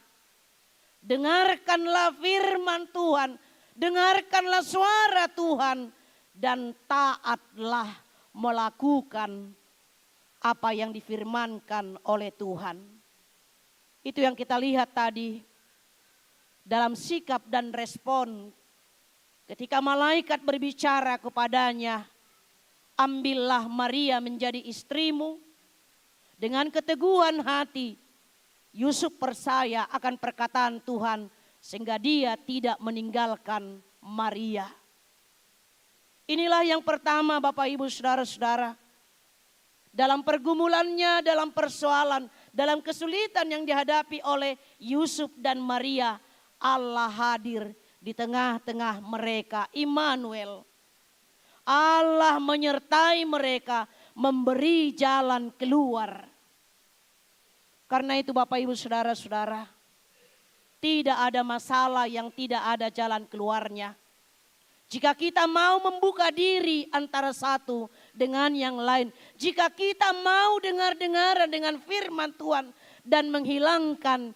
dengarkanlah firman Tuhan, dengarkanlah suara Tuhan, dan taatlah melakukan apa yang difirmankan oleh Tuhan. Itu yang kita lihat tadi dalam sikap dan respon ketika malaikat berbicara kepadanya, ambillah Maria menjadi istrimu. Dengan keteguhan hati, Yusuf percaya akan perkataan Tuhan sehingga dia tidak meninggalkan Maria. Inilah yang pertama Bapak Ibu Saudara-saudara. Dalam pergumulannya, dalam persoalan, dalam kesulitan yang dihadapi oleh Yusuf dan Maria, Allah hadir di tengah-tengah mereka. Immanuel. Allah menyertai mereka, memberi jalan keluar. Karena itu Bapak Ibu Saudara-saudara, tidak ada masalah yang tidak ada jalan keluarnya. Jika kita mau membuka diri antara satu dengan yang lain, jika kita mau dengar-dengaran dengan firman Tuhan dan menghilangkan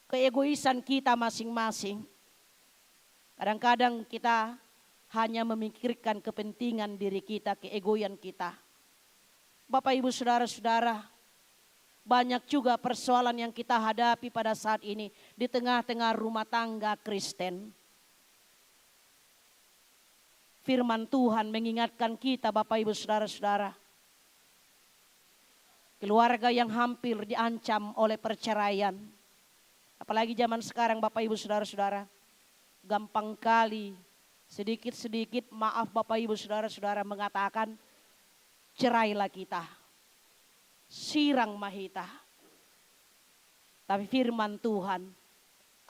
keegoisan kita masing-masing. Kadang-kadang kita hanya memikirkan kepentingan diri kita, keegoian kita. Bapak Ibu Saudara-saudara, banyak juga persoalan yang kita hadapi pada saat ini di tengah-tengah rumah tangga Kristen. Firman Tuhan mengingatkan kita Bapak Ibu Saudara-saudara. Keluarga yang hampir diancam oleh perceraian. Apalagi zaman sekarang Bapak Ibu Saudara-saudara. Gampang kali sedikit-sedikit maaf Bapak Ibu Saudara-saudara mengatakan cerailah kita. Sirang mahita. Tapi firman Tuhan,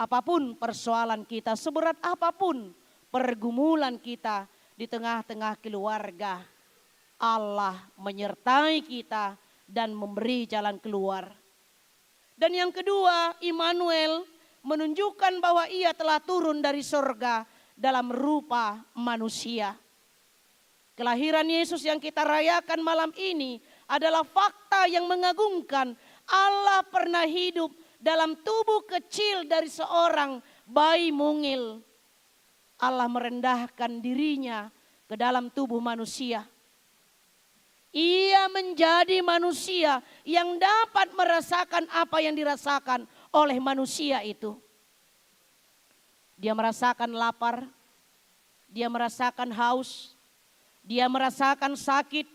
apapun persoalan kita, seberat apapun pergumulan kita di tengah-tengah keluarga, Allah menyertai kita dan memberi jalan keluar. Dan yang kedua, Immanuel menunjukkan bahwa ia telah turun dari sorga dalam rupa manusia. Kelahiran Yesus yang kita rayakan malam ini adalah fakta yang mengagumkan. Allah pernah hidup dalam tubuh kecil dari seorang bayi mungil. Allah merendahkan dirinya ke dalam tubuh manusia. Ia menjadi manusia yang dapat merasakan apa yang dirasakan oleh manusia itu. Dia merasakan lapar, dia merasakan haus, dia merasakan sakit,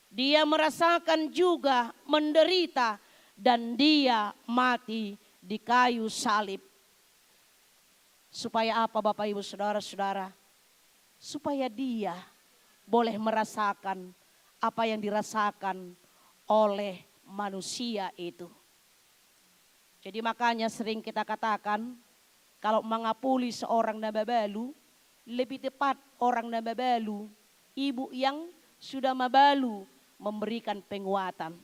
dia merasakan juga menderita, dan dia mati di kayu salib. Supaya apa Bapak Ibu Saudara-saudara? Supaya dia boleh merasakan apa yang dirasakan oleh manusia itu. Jadi makanya sering kita katakan, kalau mengapuli seorang nababalu, lebih tepat orang nababalu, ibu yang sudah mabalu memberikan penguatan.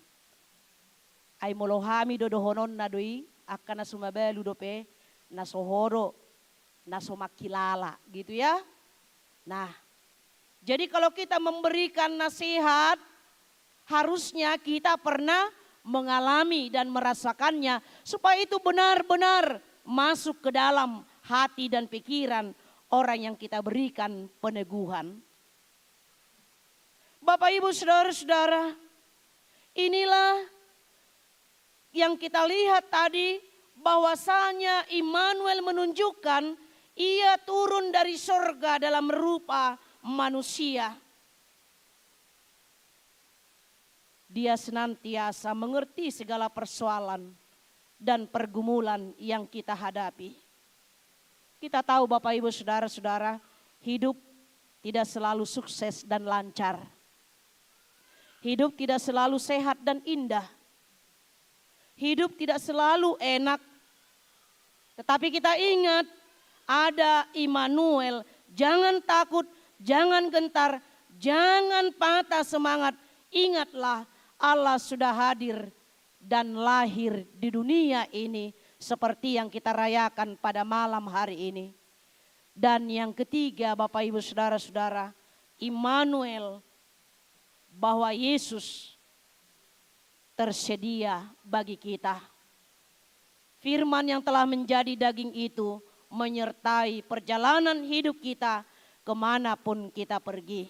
Ay molohami dodohonon na doi akan na sumabelu dope na sohoro na somakilala gitu ya. Nah, jadi kalau kita memberikan nasihat harusnya kita pernah mengalami dan merasakannya supaya itu benar-benar masuk ke dalam hati dan pikiran orang yang kita berikan peneguhan. Bapak Ibu Saudara-saudara, inilah yang kita lihat tadi bahwasanya Immanuel menunjukkan ia turun dari sorga dalam rupa manusia. Dia senantiasa mengerti segala persoalan dan pergumulan yang kita hadapi. Kita tahu Bapak Ibu Saudara-saudara, hidup tidak selalu sukses dan lancar. Hidup tidak selalu sehat dan indah. Hidup tidak selalu enak. Tetapi kita ingat ada Immanuel. Jangan takut, jangan gentar, jangan patah semangat. Ingatlah Allah sudah hadir dan lahir di dunia ini seperti yang kita rayakan pada malam hari ini. Dan yang ketiga Bapak Ibu Saudara-saudara, Immanuel, bahwa Yesus tersedia bagi kita. Firman yang telah menjadi daging itu menyertai perjalanan hidup kita kemanapun kita pergi.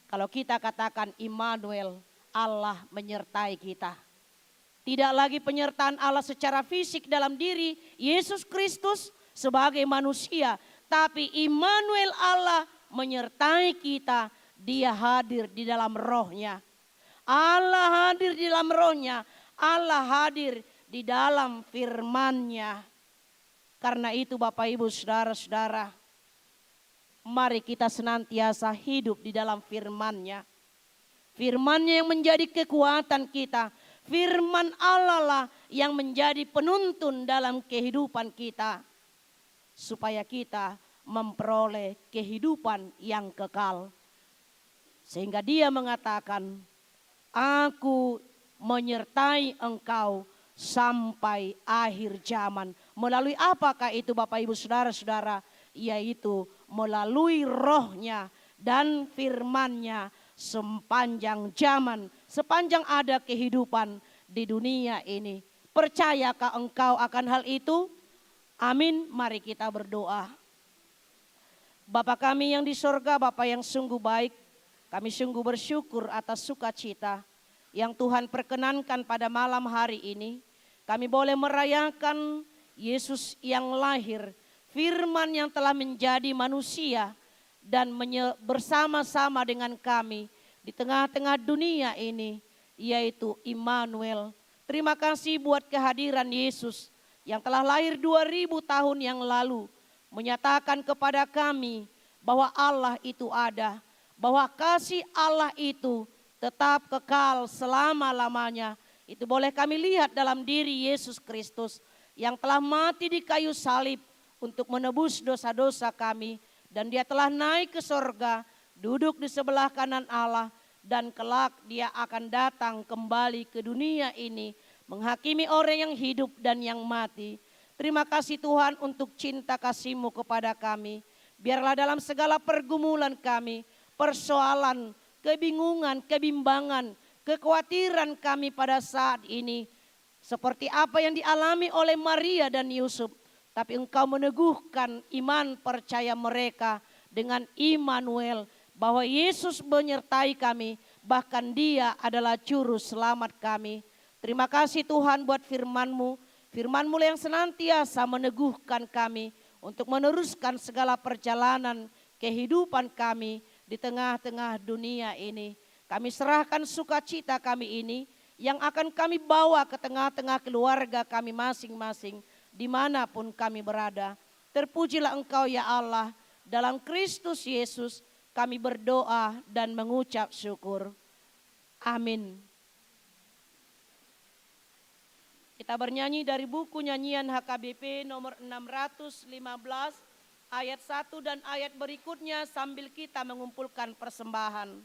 Kalau kita katakan Immanuel, Allah menyertai kita. Tidak lagi penyertaan Allah secara fisik dalam diri Yesus Kristus sebagai manusia. Tapi Immanuel Allah menyertai kita, dia hadir di dalam rohnya. Allah hadir di dalam rohnya, Allah hadir di dalam firman-Nya. Karena itu Bapak Ibu Saudara-saudara, mari kita senantiasa hidup di dalam firman-Nya. Firman-Nya yang menjadi kekuatan kita. Firman Allah lah yang menjadi penuntun dalam kehidupan kita. Supaya kita memperoleh kehidupan yang kekal. Sehingga dia mengatakan, Aku menyertai engkau sampai akhir zaman. Melalui apakah itu Bapak Ibu Saudara-saudara? Yaitu melalui rohnya dan firman-Nya sepanjang zaman. Sepanjang ada kehidupan di dunia ini. Percayakah engkau akan hal itu? Amin, mari kita berdoa. Bapa kami yang di sorga, Bapa yang sungguh baik. Kami sungguh bersyukur atas sukacita yang Tuhan perkenankan pada malam hari ini. Kami boleh merayakan Yesus yang lahir, firman yang telah menjadi manusia dan bersama-sama dengan kami di tengah-tengah dunia ini, yaitu Immanuel. Terima kasih buat kehadiran Yesus yang telah lahir 2000 tahun yang lalu, menyatakan kepada kami bahwa Allah itu ada. Bahwa kasih Allah itu tetap kekal selama-lamanya. Itu boleh kami lihat dalam diri Yesus Kristus yang telah mati di kayu salib untuk menebus dosa-dosa kami. Dan dia telah naik ke sorga, duduk di sebelah kanan Allah. Dan kelak dia akan datang kembali ke dunia ini, menghakimi orang yang hidup dan yang mati. Terima kasih Tuhan untuk cinta kasih-Mu kepada kami. Biarlah dalam segala pergumulan kami, persoalan, kebingungan, kebimbangan, kekhawatiran kami pada saat ini. Seperti apa yang dialami oleh Maria dan Yusuf. Tapi Engkau meneguhkan iman percaya mereka dengan Immanuel. Bahwa Yesus menyertai kami, bahkan Dia adalah juru selamat kami. Terima kasih Tuhan buat firman-Mu. Firman-Mu yang senantiasa meneguhkan kami untuk meneruskan segala perjalanan kehidupan kami di tengah-tengah dunia ini. Kami serahkan sukacita kami ini yang akan kami bawa ke tengah-tengah keluarga kami masing-masing dimanapun kami berada. Terpujilah Engkau ya Allah, dalam Kristus Yesus kami berdoa dan mengucap syukur. Amin. Kita bernyanyi dari buku nyanyian HKBP nomor 615 ayat 1 dan ayat berikutnya sambil kita mengumpulkan persembahan.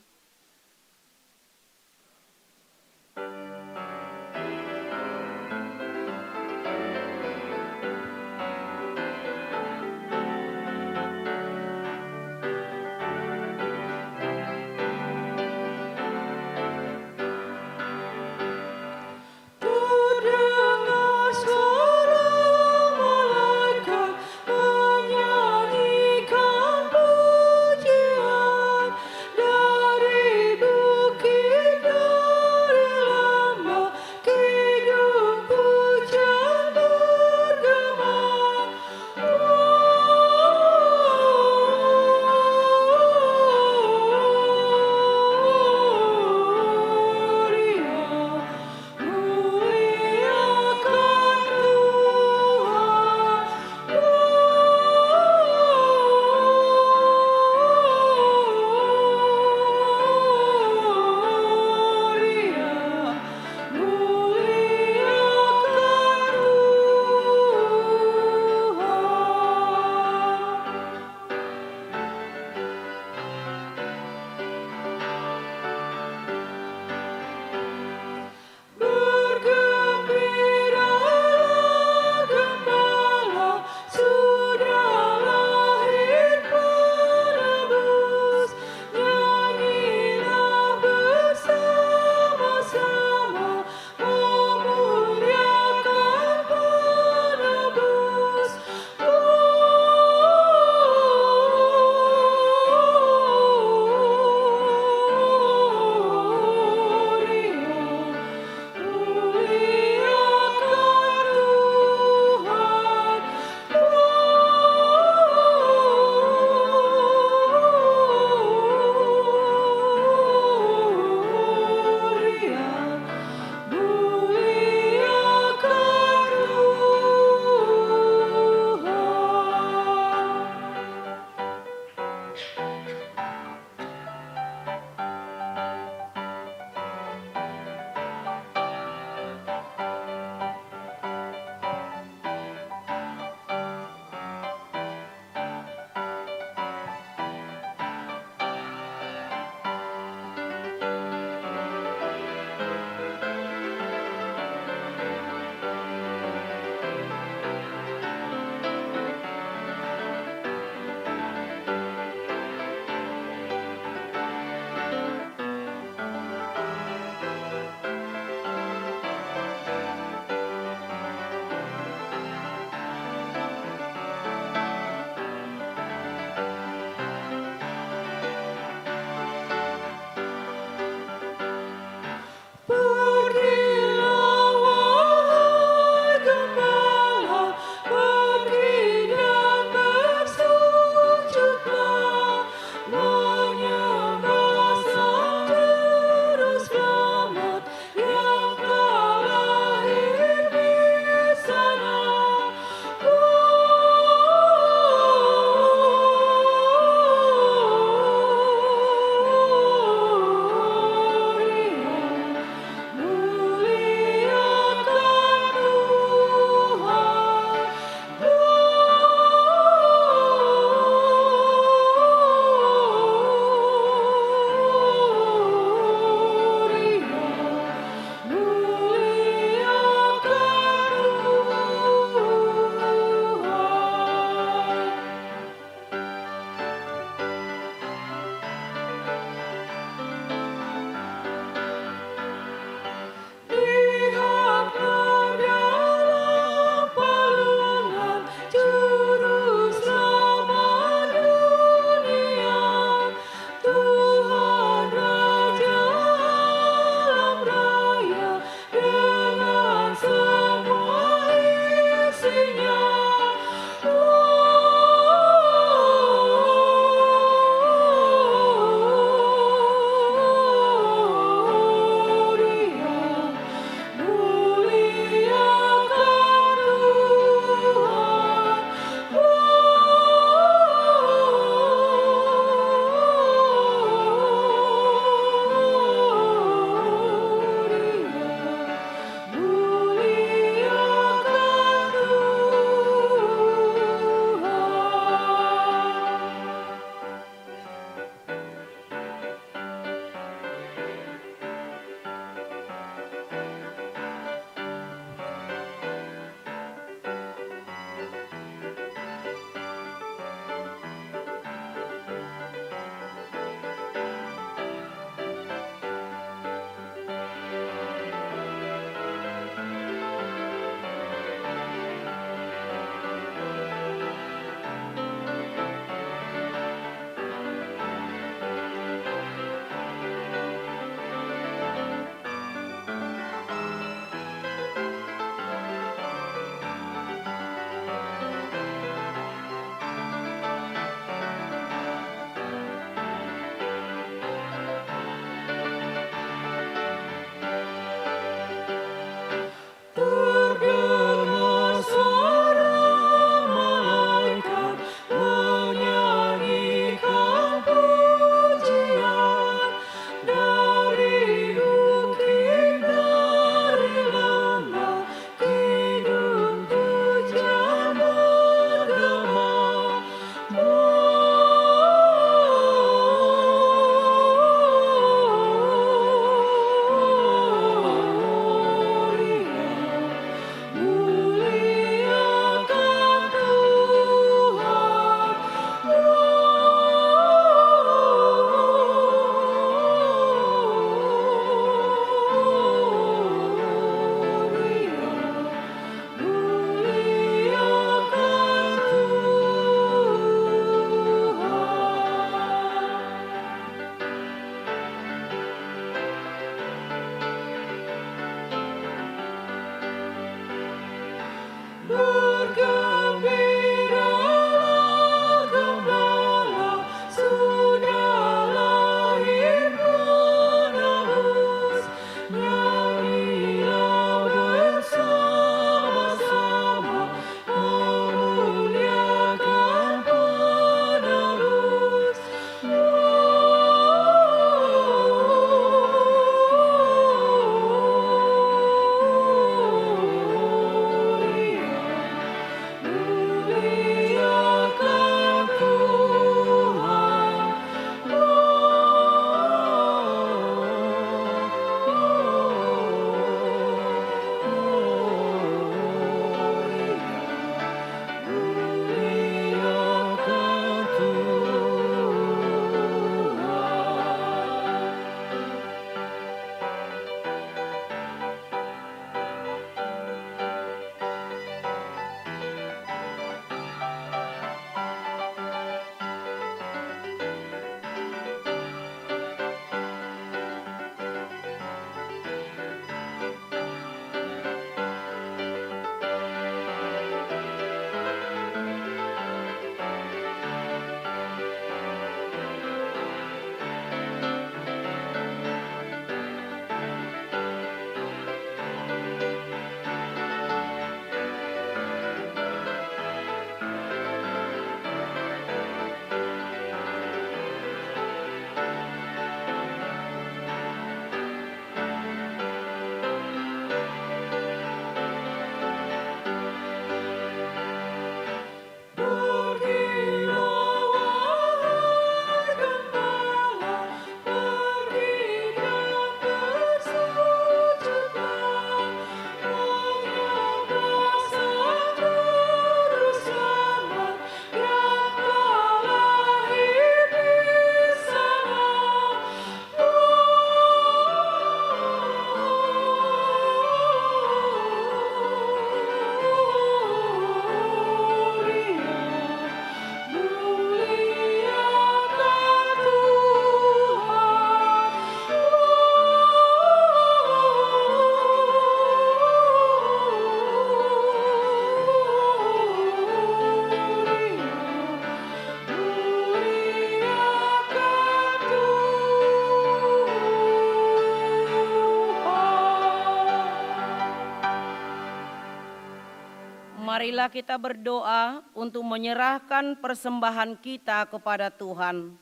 Marilah kita berdoa untuk menyerahkan persembahan kita kepada Tuhan.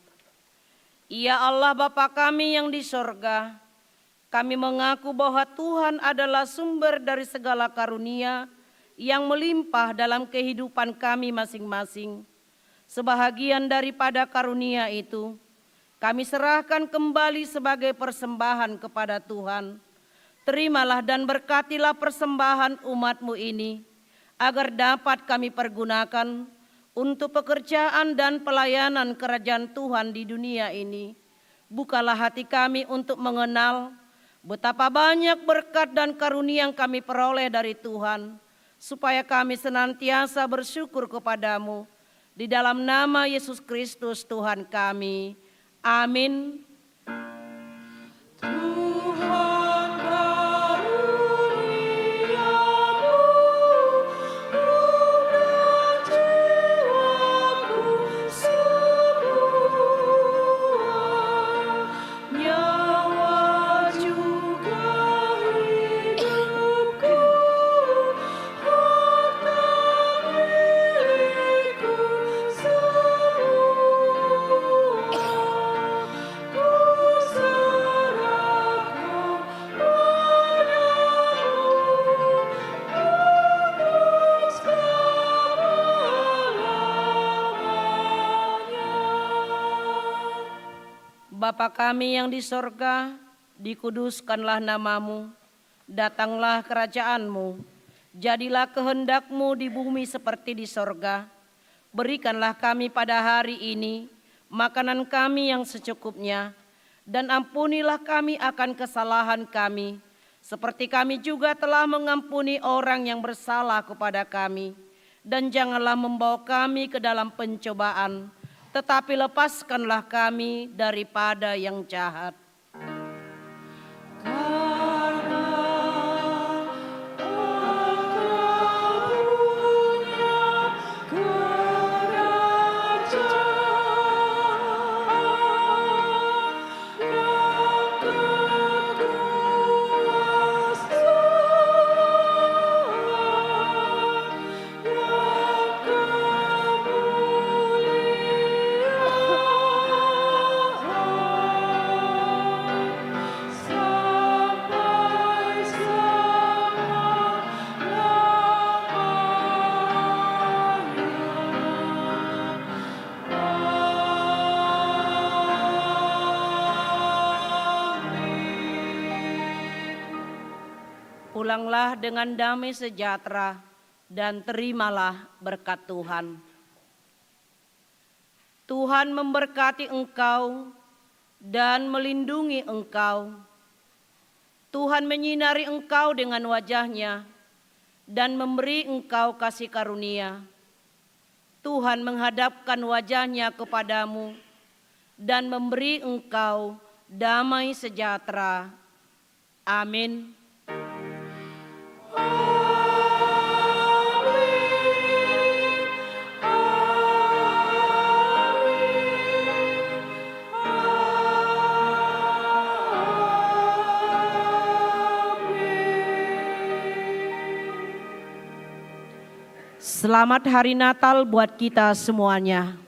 Ya Allah Bapa kami yang di sorga, kami mengaku bahwa Tuhan adalah sumber dari segala karunia yang melimpah dalam kehidupan kami masing-masing. Sebahagian daripada karunia itu, kami serahkan kembali sebagai persembahan kepada Tuhan. Terimalah dan berkatilah persembahan umat-Mu ini, agar dapat kami pergunakan untuk pekerjaan dan pelayanan kerajaan Tuhan di dunia ini. Bukalah hati kami untuk mengenal betapa banyak berkat dan karunia yang kami peroleh dari Tuhan, supaya kami senantiasa bersyukur kepadamu. Di dalam nama Yesus Kristus Tuhan kami. Amin. Bapa kami yang di sorga, dikuduskanlah namamu, datanglah kerajaan-Mu, jadilah kehendak-Mu di bumi seperti di sorga. Berikanlah kami pada hari ini makanan kami yang secukupnya, dan ampunilah kami akan kesalahan kami, seperti kami juga telah mengampuni orang yang bersalah kepada kami. Dan janganlah membawa kami ke dalam pencobaan, tetapi lepaskanlah kami daripada yang jahat. Pulanglah dengan damai sejahtera dan terimalah berkat Tuhan. Tuhan memberkati engkau dan melindungi engkau. Tuhan menyinari engkau dengan wajah-Nya dan memberi engkau kasih karunia. Tuhan menghadapkan wajah-Nya kepadamu dan memberi engkau damai sejahtera. Amin. Selamat Hari Natal buat kita semuanya.